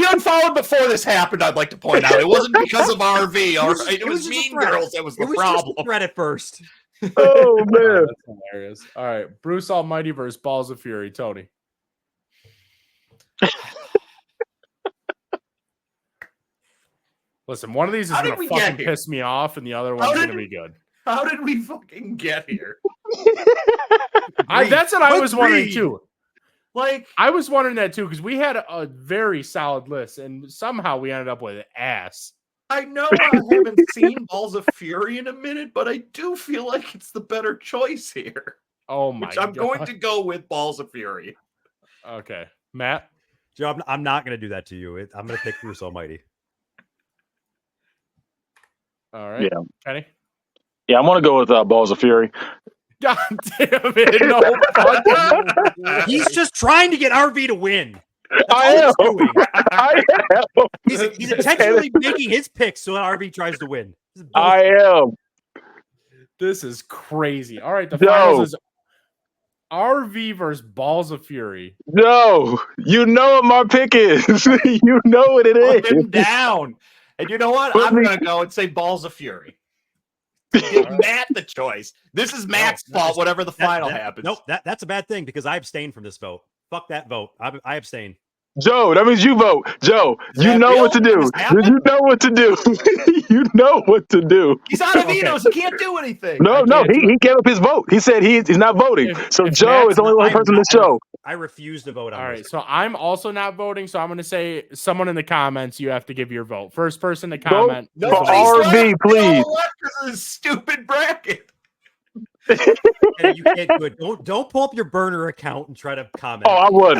Speaker 3: unfollowed before this happened. I'd like to point out it wasn't because of RV. It was Mean Girls that was the problem.
Speaker 2: Just a threat at first.
Speaker 5: Oh man,
Speaker 1: that's hilarious. All right, Bruce Almighty versus Balls of Fury. Tony. Listen, one of these is gonna fucking piss me off, and the other one's gonna be good.
Speaker 3: How did we fucking get here?
Speaker 1: That's what I was wondering too.
Speaker 3: Like,
Speaker 1: I was wondering that too, because we had a very solid list, and somehow we ended up with ass.
Speaker 3: I know I haven't seen Balls of Fury in a minute, but I do feel like it's the better choice here.
Speaker 1: Oh my god.
Speaker 3: I'm going to go with Balls of Fury.
Speaker 1: Okay. Matt?
Speaker 2: Joe, I'm not going to do that to you. I'm going to pick Bruce Almighty.
Speaker 1: All right.
Speaker 5: Yeah.
Speaker 1: Kenny?
Speaker 5: Yeah, I'm going to go with Balls of Fury.
Speaker 1: God damn it. No.
Speaker 2: He's just trying to get RV to win.
Speaker 5: I am.
Speaker 2: He's intentionally making his picks so that RV tries to win.
Speaker 5: I am.
Speaker 1: This is crazy. All right, the finals is RV versus Balls of Fury.
Speaker 5: No, you know what my pick is. You know what it is.
Speaker 3: Put him down. And you know what? I'm going to go and say Balls of Fury. Give Matt the choice. This is Matt's fault, whatever the final happens.
Speaker 2: Nope, that's a bad thing because I abstain from this vote. Fuck that vote. I abstain.
Speaker 5: Joe, that means you vote. Joe, you know what to do. You know what to do. You know what to do.
Speaker 3: He's out of vetoes. He can't do anything.
Speaker 5: No, he gave up his vote. He said he's not voting. So Joe is the only one person in the show.
Speaker 2: I refuse to vote on
Speaker 1: All
Speaker 2: this.
Speaker 1: right, so I'm also not voting. So I'm going to say someone in the comments, you have to give your vote. First person to comment.
Speaker 5: For RV, please.
Speaker 3: This stupid bracket.
Speaker 2: You can't do it. Don't pull up your burner account and try to comment.
Speaker 5: Oh, I was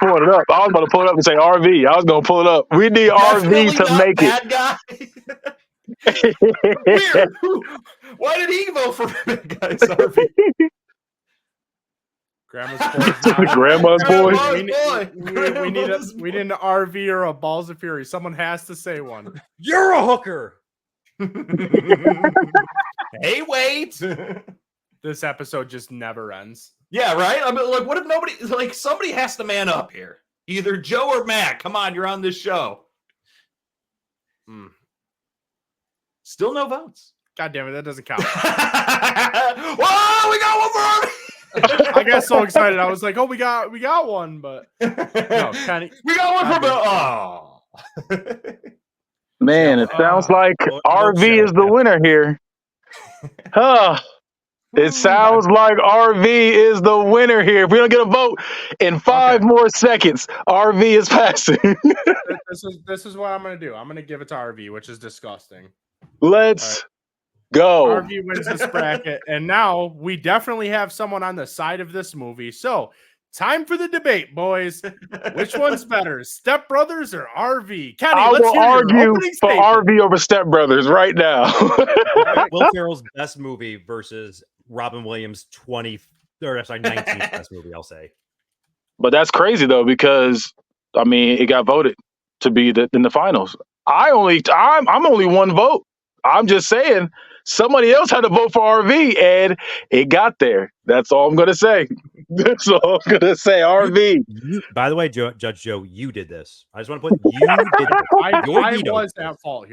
Speaker 5: pulling it up. I was about to pull it up and say RV. I was going to pull it up. We need RV to make it.
Speaker 3: Guy. Weird. Why did he vote for bad guys? RV.
Speaker 1: Grandma's boy.
Speaker 5: Grandma's boy.
Speaker 1: We need an RV or a Balls of Fury. Someone has to say one.
Speaker 2: You're a hooker.
Speaker 3: Hey, wait.
Speaker 1: This episode just never ends.
Speaker 3: Yeah, right? I mean, like, what if nobody, like, somebody has to man up here? Either Joe or Matt. Come on, you're on this show. Still no votes.
Speaker 1: God damn it, that doesn't count.
Speaker 3: Whoa, we got one for RV.
Speaker 1: I got so excited. I was like, "Oh, we got one," but no, Kenny,
Speaker 3: we got one from
Speaker 5: Man, it sounds like RV is the winner here. It sounds like RV is the winner here. If we don't get a vote in 5 more seconds, RV is passing.
Speaker 1: This is what I'm gonna do. I'm gonna give it to RV, which is disgusting.
Speaker 5: Let's go.
Speaker 1: RV wins this bracket, and now we definitely have someone on the side of this movie. So, time for the debate, boys. Which one's better, Step Brothers or RV? Kenny,
Speaker 5: I
Speaker 1: let's
Speaker 5: will
Speaker 1: hear your
Speaker 5: argue
Speaker 1: opening
Speaker 5: for
Speaker 1: statement.
Speaker 5: RV over Step Brothers right now.
Speaker 2: Will Ferrell's best movie versus Robin Williams' 19th best movie, I'll say.
Speaker 5: But that's crazy though, because I mean, it got voted to be in the finals. I'm only one vote. I'm just saying somebody else had to vote for RV and it got there. That's all I'm gonna say. That's all I'm gonna say. RV.
Speaker 2: By the way, Judge Joe, you did this. I just want to put you did this.
Speaker 1: I was at fault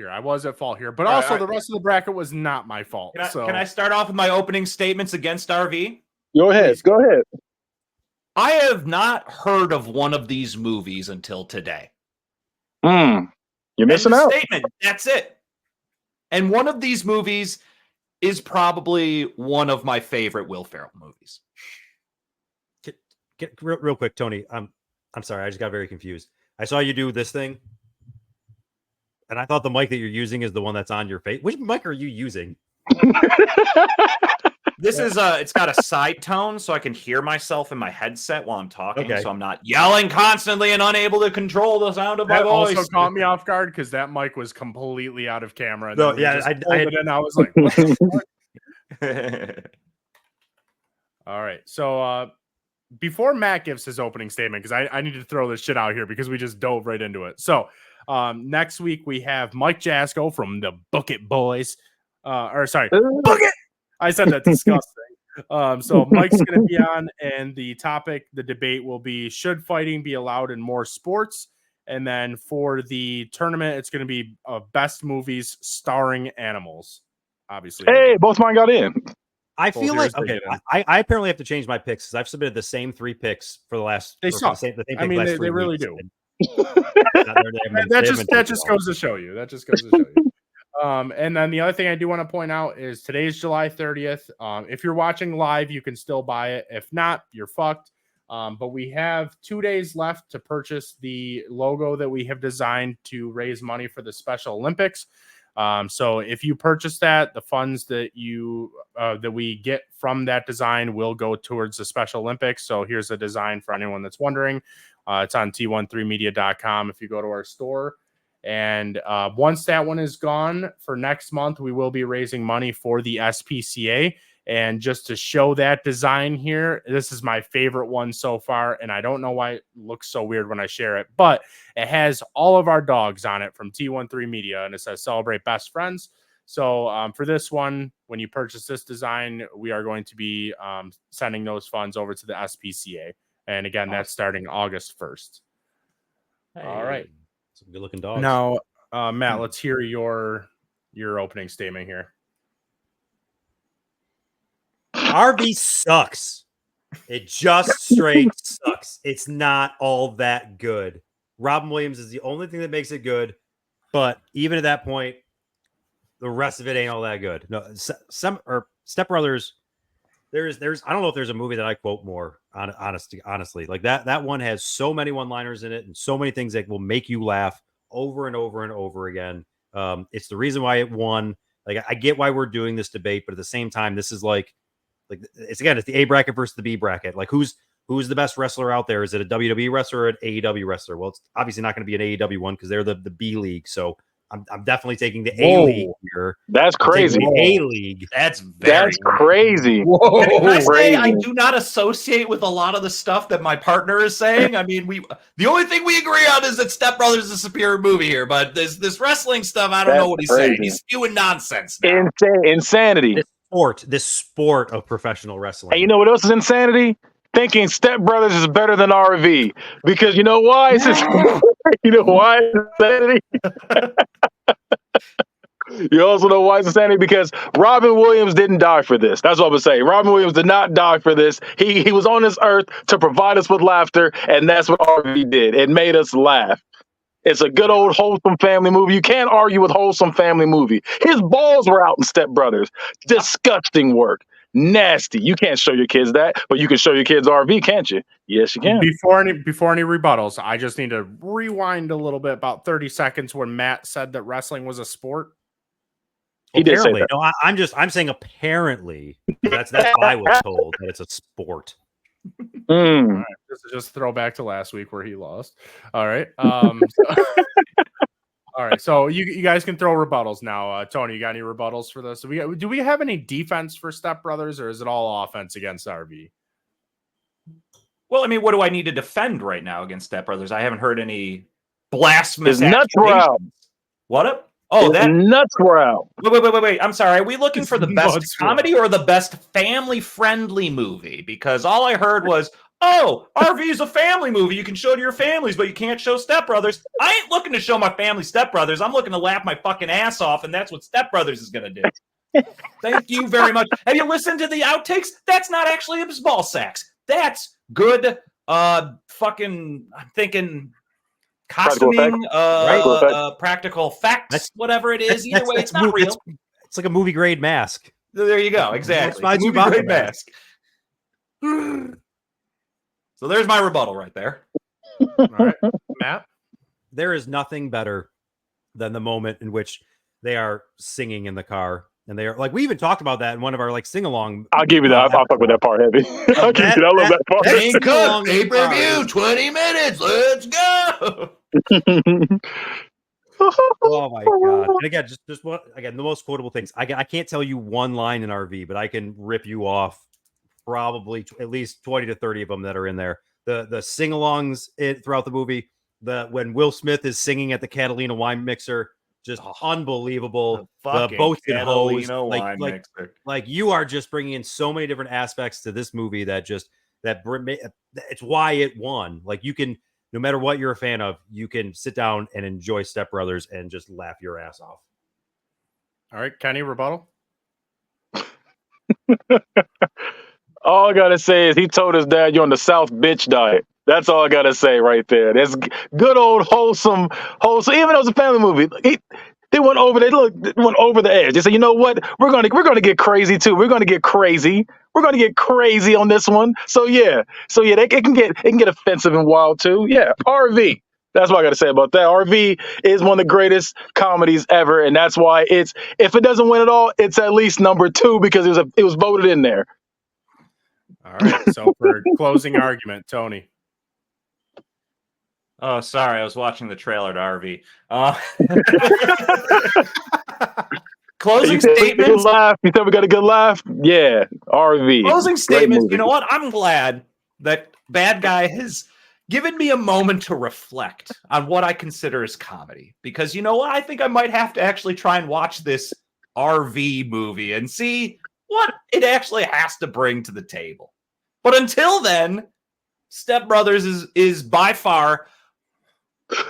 Speaker 1: here. But also the rest of the bracket was not my fault.
Speaker 3: Can I start off with my opening statements against RV?
Speaker 5: Go ahead. Go ahead.
Speaker 3: I have not heard of one of these movies until today.
Speaker 5: You're missing out.
Speaker 3: Statement. That's it. And one of these movies is probably one of my favorite Will Ferrell movies.
Speaker 2: Real quick, Tony. I'm sorry, I just got very confused. I saw you do this thing, and I thought the mic that you're using is the one that's on your face. Which mic are you using?
Speaker 3: This is it's got a side tone, so I can hear myself in my headset while I'm talking,
Speaker 2: Okay.
Speaker 3: so I'm not yelling constantly and unable to control the sound of my voice.
Speaker 1: Also caught me off guard because that mic was completely out of camera. And
Speaker 2: No,
Speaker 1: then we
Speaker 2: yeah,
Speaker 1: just
Speaker 2: I
Speaker 1: pulled it in. I was like, what the fuck? All right. So before Matt gives his opening statement, because I need to throw this shit out here because we just dove right into it. So next week we have Mike Jasko from the Book It Boys. Book It! I said that disgusting. So Mike's going to be on, and the debate will be, should fighting be allowed in more sports? And then for the tournament, it's going to be best movies starring animals. Obviously.
Speaker 5: Hey, both mine got in.
Speaker 2: I feel like, okay, I apparently have to change my picks because I've submitted the same 3 picks for the last.
Speaker 1: They suck. I mean, they really do. That just goes to show you. That just goes to show you. And then the other thing I do want to point out is today's July 30th. If you're watching live, you can still buy it. If not, you're fucked. But we have 2 days left to purchase the logo that we have designed to raise money for the Special Olympics. So if you purchase that, the funds that we get from that design will go towards the Special Olympics. So here's a design for anyone that's wondering. It's on t13media.com if you go to our store. And once that one is gone for next month, we will be raising money for the SPCA. And just to show that design here, this is my favorite one so far. And I don't know why it looks so weird when I share it, but it has all of our dogs on it from T13 Media, and it says Celebrate Best Friends. So for this one, when you purchase this design, we are going to be sending those funds over to the SPCA. And again, that's starting August 1st. Hey. All right.
Speaker 2: Some good looking dogs.
Speaker 1: Now, Matt, let's hear your opening statement here.
Speaker 2: RV sucks. It just straight sucks. It's not all that good. Robin Williams is the only thing that makes it good, but even at that point, the rest of it ain't all that good. No, Step Brothers. There's I don't know if there's a movie that I quote more honestly. Like that one has so many one-liners in it and so many things that will make you laugh over and over and over again. It's the reason why it won. Like, I get why we're doing this debate, but at the same time, this is like it's the A bracket versus the B bracket. Like, who's the best wrestler out there? Is it a WWE wrestler or an AEW wrestler? Well, it's obviously not going to be an AEW one because they're the B league. So I'm definitely taking the A league here.
Speaker 5: That's crazy.
Speaker 2: A league.
Speaker 3: That's
Speaker 5: crazy.
Speaker 3: Whoa. Can I say I do not associate with a lot of the stuff that my partner is saying? I mean, the only thing we agree on is that Step Brothers is a superior movie here, but this wrestling stuff, I don't know what he's saying. He's spewing nonsense now.
Speaker 5: Insanity.
Speaker 2: This sport of professional wrestling.
Speaker 5: And you know what else is insanity? Thinking Step Brothers is better than RV. Because you know why? You know why it's insanity? You also know why it's insanity? Because Robin Williams didn't die for this. That's what I'm saying. Robin Williams did not die for this. He was on this earth to provide us with laughter, and that's what RV did. It made us laugh. It's a good old wholesome family movie. You can't argue with wholesome family movie. His balls were out in Step Brothers. Disgusting work. Nasty. You can't show your kids that, but you can show your kids RV, can't you? Yes, you can.
Speaker 1: Before any rebuttals, I just need to rewind a little bit, about 30 seconds, when Matt said that wrestling was a sport.
Speaker 5: He did say that.
Speaker 2: No, I'm saying apparently. That's what I was told, that it's a sport.
Speaker 1: All right. This is just a throwback to last week where he lost. All right. All right. So you guys can throw rebuttals now. Tony, you got any rebuttals for this? Do we have any defense for Step Brothers, or is it all offense against RV?
Speaker 3: Well, I mean, what do I need to defend right now against Step Brothers? I haven't heard any blasphemous
Speaker 5: nuts were out.
Speaker 3: What up? Oh, that
Speaker 5: nuts were out.
Speaker 3: Wait. I'm sorry. Are we looking for the best comedy or the best family-friendly movie? Because all I heard was, oh, RV is a family movie. You can show to your families, but you can't show Step Brothers. I ain't looking to show my family Step Brothers. I'm looking to laugh my fucking ass off, and that's what Step Brothers is going to do. Thank you very much. Have you listened to the outtakes? That's not actually his ball sacks. That's good fucking, I'm thinking, costuming, practical effects, whatever it is. Either way, it's not real.
Speaker 2: It's like a movie grade mask.
Speaker 3: There you go. Exactly. Movie grade mask. So there's my rebuttal right there.
Speaker 1: All right, Matt.
Speaker 2: There is nothing better than the moment in which they are singing in the car, and they are like, we even talked about that in one of our like sing along.
Speaker 5: I'll give you that. I'll fuck with that part heavy. I'll give you that. I love that part.
Speaker 3: Main cut, pay-per-view, 20 minutes. Let's go.
Speaker 2: Oh my god! And again, just what the most quotable things. I can't tell you one line in RV, but I can rip you off probably at least 20 to 30 of them that are in there. The sing-alongs throughout the movie. When Will Smith is singing at the Catalina wine mixer, just unbelievable. The boats and hose, like you are just bringing in so many different aspects to this movie that it's why it won. Like you can. No matter what you're a fan of, you can sit down and enjoy Step Brothers and just laugh your ass off.
Speaker 1: All right, Kenny, rebuttal.
Speaker 5: All I gotta say is he told his dad you're on the South bitch diet. That's all I gotta say right there. That's good old wholesome. Even though it was a family movie, they went over. They went over the edge. They said, you know what? We're gonna get crazy too. We're gonna get crazy. We're gonna get crazy on this one. So yeah. It can get offensive and wild too. Yeah. RV. That's what I gotta say about that. RV is one of the greatest comedies ever, and that's why if it doesn't win at all, it's at least number 2 because it was voted in there.
Speaker 1: All right. So for closing argument, Tony.
Speaker 3: Oh, sorry. I was watching the trailer to RV. Closing statements.
Speaker 5: Laugh. You said we got a good laugh? Yeah. RV.
Speaker 3: Closing statements. You know what? I'm glad that Bad Guy has given me a moment to reflect on what I consider as comedy. Because you know what? I think I might have to actually try and watch this RV movie and see what it actually has to bring to the table. But until then, Step Brothers is by far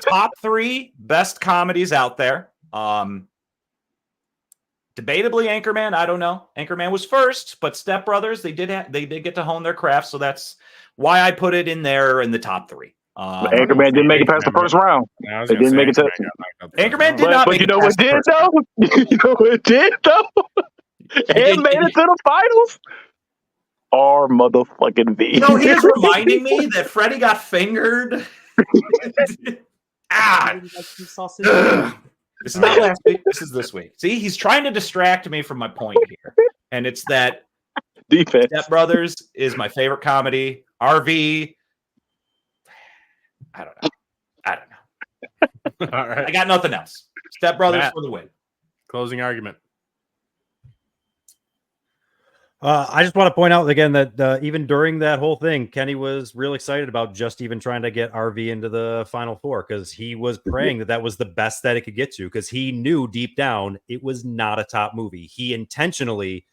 Speaker 3: top 3 best comedies out there. Debatably Anchorman, I don't know. Anchorman was first, but Step Brothers, they did get to hone their craft, so that's why I put it in there in the top 3.
Speaker 5: Anchorman didn't make it past the first round. It didn't make it to
Speaker 3: Anchorman did not make it.
Speaker 5: But you know what did though? You know what did though? It made it to the finals. R motherfucking V.
Speaker 3: No, he is reminding me that Freddie got fingered. This is not last week. This is this week. See, he's trying to distract me from my point here. And it's that
Speaker 5: defense.
Speaker 3: Step Brothers is my favorite comedy. RV, I don't know.
Speaker 1: All right.
Speaker 3: I got nothing else. Step Brothers for the win.
Speaker 1: Closing argument.
Speaker 2: I just want to point out again that even during that whole thing, Kenny was real excited about just even trying to get RV into the Final Four because he was praying that was the best that it could get to because he knew deep down it was not a top movie. He intentionally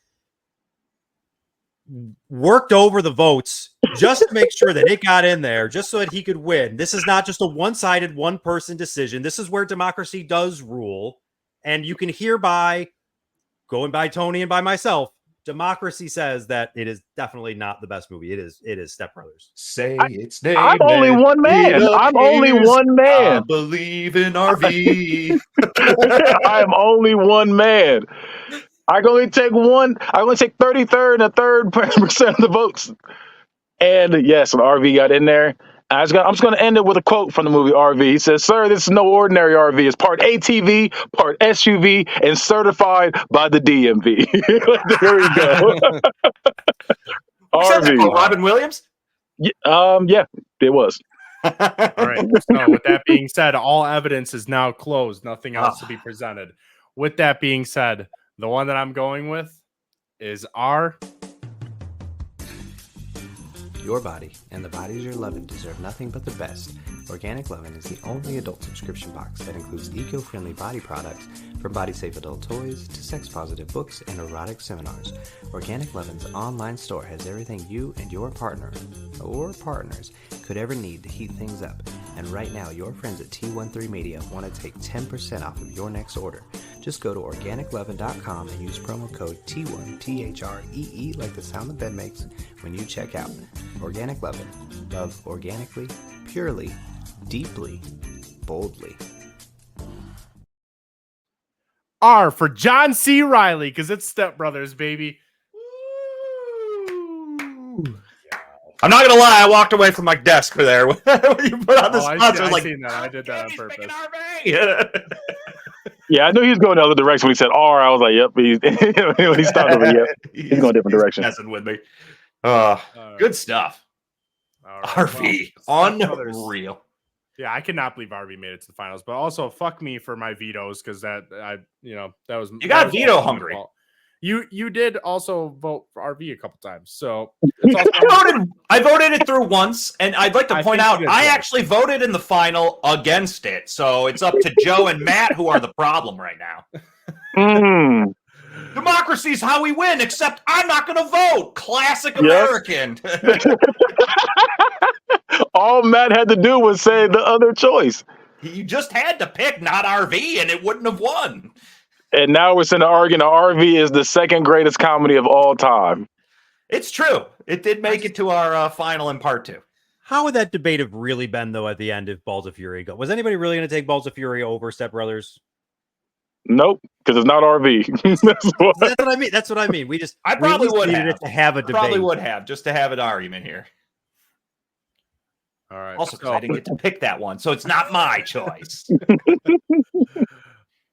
Speaker 2: worked over the votes just to make sure that it got in there, just so that he could win. This is not just a one-sided, one-person decision. This is where democracy does rule, and you can hereby, going by Tony and by myself, democracy says that it is definitely not the best movie. It is Step Brothers.
Speaker 3: Say its name.
Speaker 5: I'm only one man. I'm only one man.
Speaker 3: I believe in RV.
Speaker 5: I'm only one man. I can only take 33rd and a third percent of the votes. And yes, when RV got in there, I'm just going to end it with a quote from the movie RV. He says, "Sir, this is no ordinary RV. It's part ATV, part SUV, and certified by the DMV." There we go.
Speaker 3: RV. Robin Williams?
Speaker 5: Yeah, it was.
Speaker 1: All right. So with that being said, all evidence is now closed. Nothing else to be presented. With that being said, the one that I'm going with is R.
Speaker 6: Your body and the bodies you're loving deserve nothing but the best. Organic Lovin' is the only adult subscription box that includes eco-friendly body products from body-safe adult toys to sex-positive books and erotic seminars. Organic Lovin's online store has everything you and your partner or partners could ever need to heat things up. And right now, your friends at T13 Media want to take 10% off of your next order. Just go to organiclovin.com and use promo code T1, THREE, like the sound the bed makes when you check out. Organic Lovin'. Love organically, purely, deeply, boldly.
Speaker 1: R for John C. Reilly, because it's Step Brothers, baby. Woo!
Speaker 3: I'm not gonna lie, I walked away from my desk for there when you put on the sponsor.
Speaker 1: I seen that. I did that on purpose.
Speaker 5: Yeah, I knew he was going the other direction when he said R. I was like, "Yep." He stopped over. Yep, he's going a different direction.
Speaker 3: Messing with me. Good stuff.
Speaker 1: Right,
Speaker 3: RV, unreal.
Speaker 1: Yeah, I cannot believe RV made it to the finals, but also fuck me for my vetoes because that was
Speaker 3: you got veto hungry.
Speaker 1: You did also vote for RV a couple times, so
Speaker 3: I voted it through once, and I'd like to point out I actually voted in the final against it, so it's up to Joe and Matt who are the problem right now. Democracy's how we win, except I'm not going to vote. Classic American.
Speaker 5: All Matt had to do was say the other choice.
Speaker 3: You just had to pick not RV, and it wouldn't have won.
Speaker 5: And now we're sitting arguing RV is the second greatest comedy of all time.
Speaker 3: It's true. It did make it to our final in part 2.
Speaker 2: How would that debate have really been, though, at the end if Balls of Fury go? Was anybody really going to take Balls of Fury over Step Brothers?
Speaker 5: Nope, because it's not RV.
Speaker 2: That's what I mean. That's what I mean.
Speaker 3: I probably would
Speaker 2: have a debate.
Speaker 3: Probably would have, just to have an argument here.
Speaker 1: All right.
Speaker 3: Also, because I didn't get to pick that one, so it's not my choice.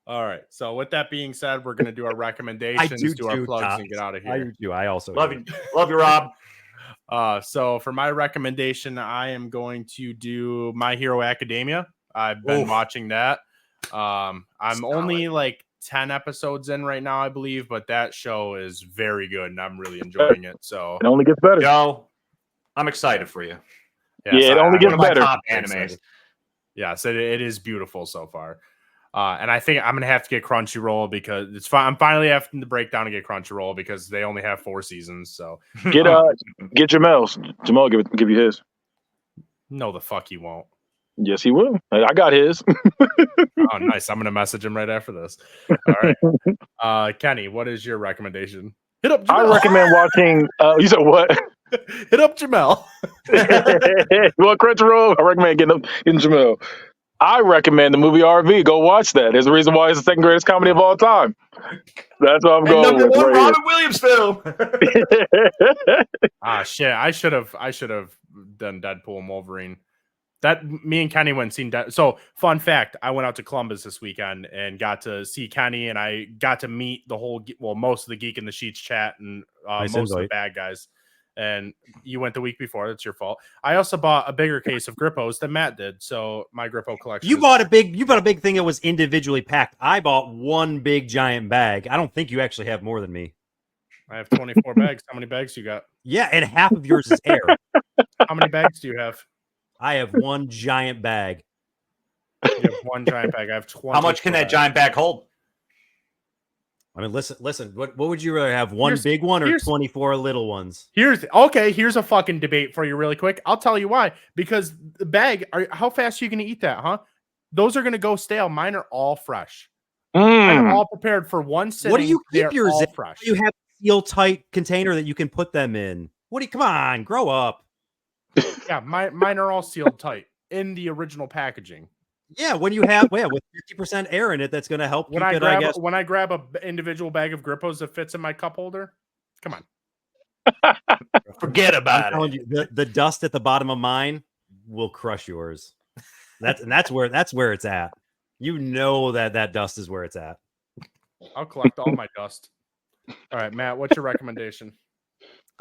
Speaker 1: All right. So with that being said, we're going to do our recommendations, do our plugs, and get out of here.
Speaker 2: I do. I also
Speaker 3: love you. Love you, Rob.
Speaker 1: So for my recommendation, I am going to do My Hero Academia. I've been watching that. I'm only like 10 episodes in right now, I believe, but that show is very good and I'm really enjoying it. So
Speaker 5: it only gets better.
Speaker 3: Joe, I'm excited for you.
Speaker 5: Yes, it only gets better.
Speaker 3: Top animes.
Speaker 1: Yes, it is beautiful so far. And I think I'm gonna have to get Crunchyroll because it's fine. I'm finally having to break down and get Crunchyroll because they only have 4 seasons. So
Speaker 5: get Jamel's. Jamal give you his.
Speaker 1: No, the fuck he won't.
Speaker 5: Yes, he will. I got his.
Speaker 1: Oh, nice. I'm gonna message him right after this. All right, Kenny, what is your recommendation? Hit up Jamel.
Speaker 5: I recommend watching. You said what?
Speaker 1: Hit up Jamel.
Speaker 5: Well, Crunchyroll. I recommend getting Jamel. I recommend the movie RV. Go watch that. There's a reason why it's the second greatest comedy of all time. That's what I'm going
Speaker 3: with. Number 1
Speaker 5: right
Speaker 3: Robin Williams film.
Speaker 1: Shit. I should have done Deadpool and Wolverine. That me and Kenny went and seen that. So fun fact, I went out to Columbus this weekend and got to see Kenny, and I got to meet most of the Geek in the Sheets chat and most of the bad guys. And you went the week before. That's your fault. I also bought a bigger case of Grippos than Matt did. So my Grippo collection.
Speaker 2: You bought a big thing that was individually packed. I bought one big giant bag. I don't think you actually have more than me.
Speaker 1: I have 24 bags. How many bags you got?
Speaker 2: Yeah, and half of yours is air.
Speaker 1: How many bags do you have?
Speaker 2: I have one giant bag.
Speaker 1: You have one giant bag. I have 20.
Speaker 3: How much can that giant bag hold?
Speaker 2: I mean, listen. What would you rather have? One big one or 24 little ones?
Speaker 1: Here's a fucking debate for you really quick. I'll tell you why. Because the bag, how fast are you going to eat that, huh? Those are going to go stale. Mine are all fresh. I'm all prepared for one sitting.
Speaker 2: What do you keep yours in?
Speaker 1: Fresh.
Speaker 2: You have a seal tight container that you can put them in. Come on, grow up.
Speaker 1: Yeah, mine are all sealed tight in the original packaging.
Speaker 2: Yeah, when you have with 50% air in it, that's going to help.
Speaker 1: When I grab an individual bag of Grippos that fits in my cup holder, come on,
Speaker 3: forget about it.
Speaker 2: You, the dust at the bottom of mine will crush yours. That's where it's at. You know that dust is where it's at.
Speaker 1: I'll collect all my dust. All right, Matt, what's your recommendation?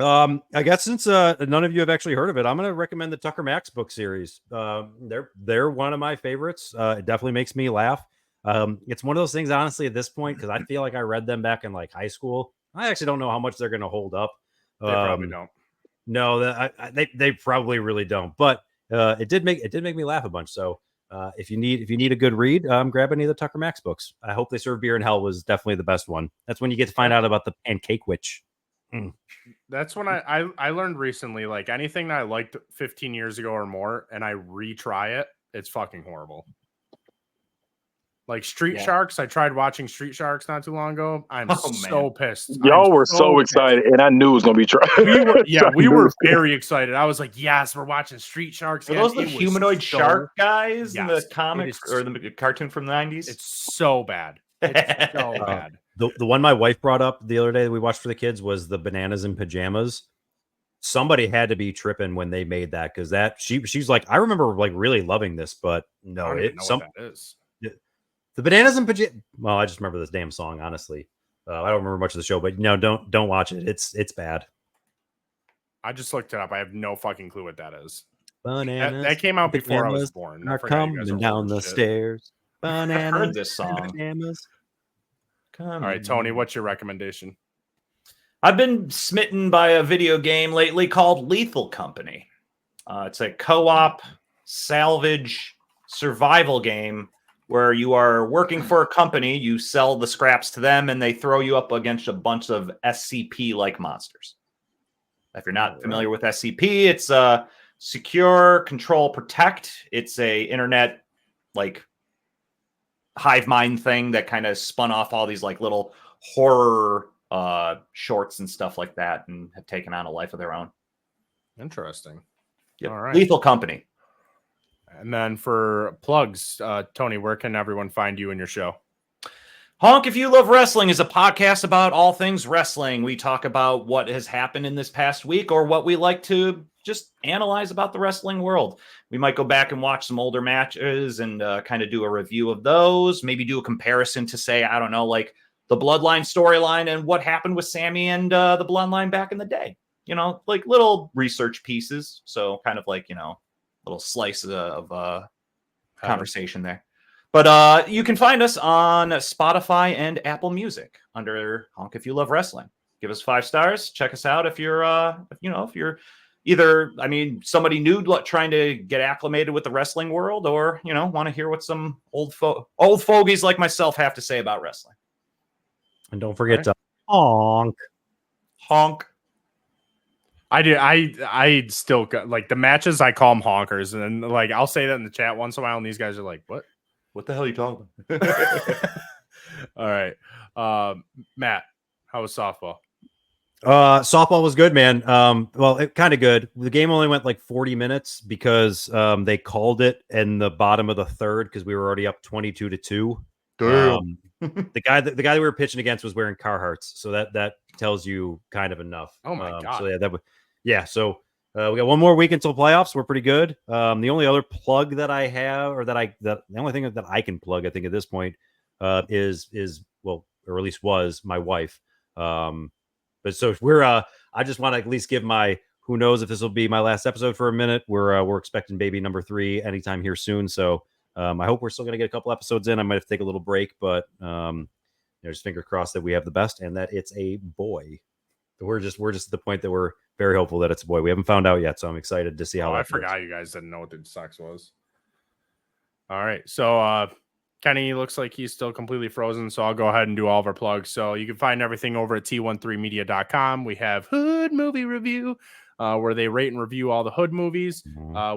Speaker 2: I guess since none of you have actually heard of it, I'm going to recommend the Tucker Max book series. They're one of my favorites. It definitely makes me laugh. It's one of those things, honestly, at this point, because I feel like I read them back in like high school. I actually don't know how much they're going to hold up.
Speaker 1: They probably don't.
Speaker 2: No, they probably really don't. But it did make me laugh a bunch. So if you need a good read, grab any of the Tucker Max books. I Hope They Serve Beer in Hell was definitely the best one. That's when you get to find out about the pancake witch.
Speaker 1: That's when I learned recently, like anything that I liked 15 years ago or more and I retry it, it's fucking horrible. Like Street Sharks, I tried watching Street Sharks not too long ago. I'm so pissed.
Speaker 5: Y'all were so excited, and I knew it was gonna be trash.
Speaker 1: We were very excited. I was like, yes, we're watching Street Sharks.
Speaker 3: Are those the humanoid shark guys in the comic or the cartoon from the 90s?
Speaker 1: It's so bad. It's so bad.
Speaker 2: The one my wife brought up the other day that we watched for the kids was the Bananas in Pajamas. somebody had to be tripping when they made that, because she's like, I remember like really loving this, but no,
Speaker 1: I don't even know what that is.
Speaker 2: The Bananas and Pajamas. Well, I just remember this damn song, honestly. I don't remember much of the show, but no, don't watch it. It's bad.
Speaker 1: I just looked it up. I have no fucking clue what that is.
Speaker 2: Bananas.
Speaker 1: That came out before I was born.
Speaker 2: Are coming down the stairs. Bananas.
Speaker 3: I've heard this song.
Speaker 2: Bananas.
Speaker 1: All right, Tony, what's your recommendation?
Speaker 3: I've been smitten by a video game lately called Lethal Company. It's a co-op salvage survival game where you are working for a company, you sell the scraps to them, and they throw you up against a bunch of SCP-like monsters. If you're not familiar with SCP, it's Secure, Control, Protect. It's a internet like hive mind thing that kind of spun off all these like little horror shorts and stuff like that, and have taken on a life of their own.
Speaker 1: Interesting.
Speaker 3: Yep.
Speaker 1: All right.
Speaker 3: Lethal Company.
Speaker 1: And then for plugs, Tony, where can everyone find you and your show?
Speaker 3: Honk, If You Love Wrestling is a podcast about all things wrestling. We talk about what has happened in this past week or what we like to just analyze about the wrestling world. We might go back and watch some older matches and kind of do a review of those, maybe do a comparison to, say, I don't know, like the Bloodline storyline and what happened with Sammy and the Bloodline back in the day. You know, like little research pieces. So kind of like, you know, little slice of conversation there. But you can find us on Spotify and Apple Music under Honk If You Love Wrestling. Give us 5 stars. Check us out if you're, if you're either, I mean, somebody new trying to get acclimated with the wrestling world, or, you know, want to hear what some old fogies like myself have to say about wrestling.
Speaker 2: And don't forget to honk.
Speaker 3: Honk.
Speaker 1: I still got, like, the matches, I call them honkers, and like I'll say that in the chat once in a while, and these guys are like, what
Speaker 3: the hell are you talking about?
Speaker 1: All right. Matt, how was softball?
Speaker 2: Softball was good, man. Well, it kind of good. The game only went like 40 minutes because they called it in the bottom of the third because we were already up 22-2. The guy that we were pitching against was wearing Carhartts, so that tells you kind of enough.
Speaker 1: Oh my god!
Speaker 2: So we got one more week until playoffs. We're pretty good. The only other plug that I have, or the only thing that I can plug, I think at this point, is well, or at least was my wife. But so we're I just want to at least give my, who knows if this will be my last episode for a minute. We're expecting baby number 3 anytime here soon. So I hope we're still going to get a couple episodes in. I might have to take a little break, but just finger crossed that we have the best and that it's a boy. We're just at the point that we're very hopeful that it's a boy. We haven't found out yet, so I'm excited to see how.
Speaker 1: I forgot you guys didn't know what the sex was. All right, so Kenny looks like he's still completely frozen, so I'll go ahead and do all of our plugs. So you can find everything over at t13media.com. We have Hood Movie Review, where they rate and review all the Hood movies.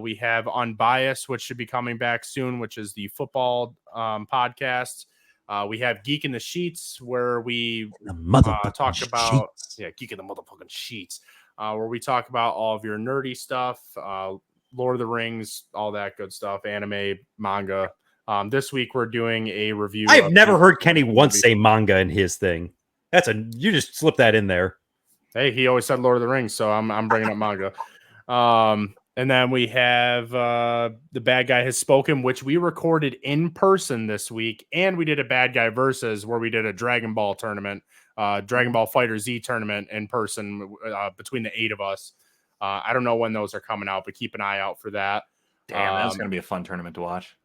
Speaker 1: We have Unbiased, which should be coming back soon, which is the football podcast. We have Geek in the Sheets, where we talk about Geek in the motherfucking Sheets, where we talk about all of your nerdy stuff, Lord of the Rings, all that good stuff, anime, manga. This week we're doing a review.
Speaker 2: I've never heard Kenny once say manga in his thing. You just slip that in there.
Speaker 1: Hey, he always said Lord of the Rings, so I'm bringing up manga. And then we have The Bad Guy Has Spoken, which we recorded in person this week, and we did a Bad Guy Versus where we did a Dragon Ball tournament, Dragon Ball Fighter Z tournament in person between the 8 of us. I don't know when those are coming out, but keep an eye out for that.
Speaker 3: Damn, that's going to be a fun tournament to watch.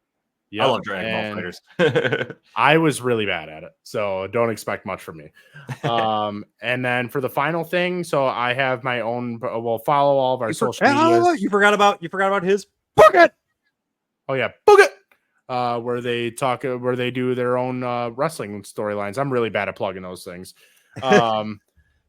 Speaker 1: Yep.
Speaker 3: I love Dragon Ball Fighters.
Speaker 1: I was really bad at it, so don't expect much from me. And then for the final thing, so I have my own. We'll follow all of our social media.
Speaker 2: You forgot about his Book It.
Speaker 1: Oh yeah, Book It. Where they do their own wrestling storylines. I'm really bad at plugging those things. And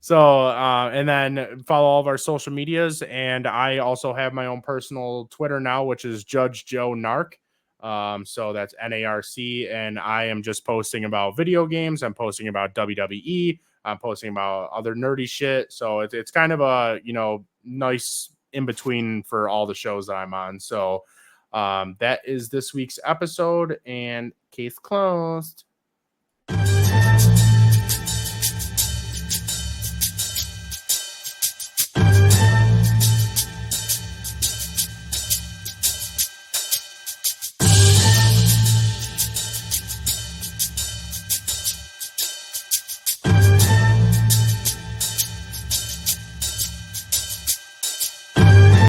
Speaker 1: then follow all of our social medias, and I also have my own personal Twitter now, which is Judge Joe Narc. So that's NARC, and I am just posting about video games. I'm posting about WWE. I'm posting about other nerdy shit. So it's kind of a, nice in between for all the shows that I'm on. So, that is this week's episode, and case closed.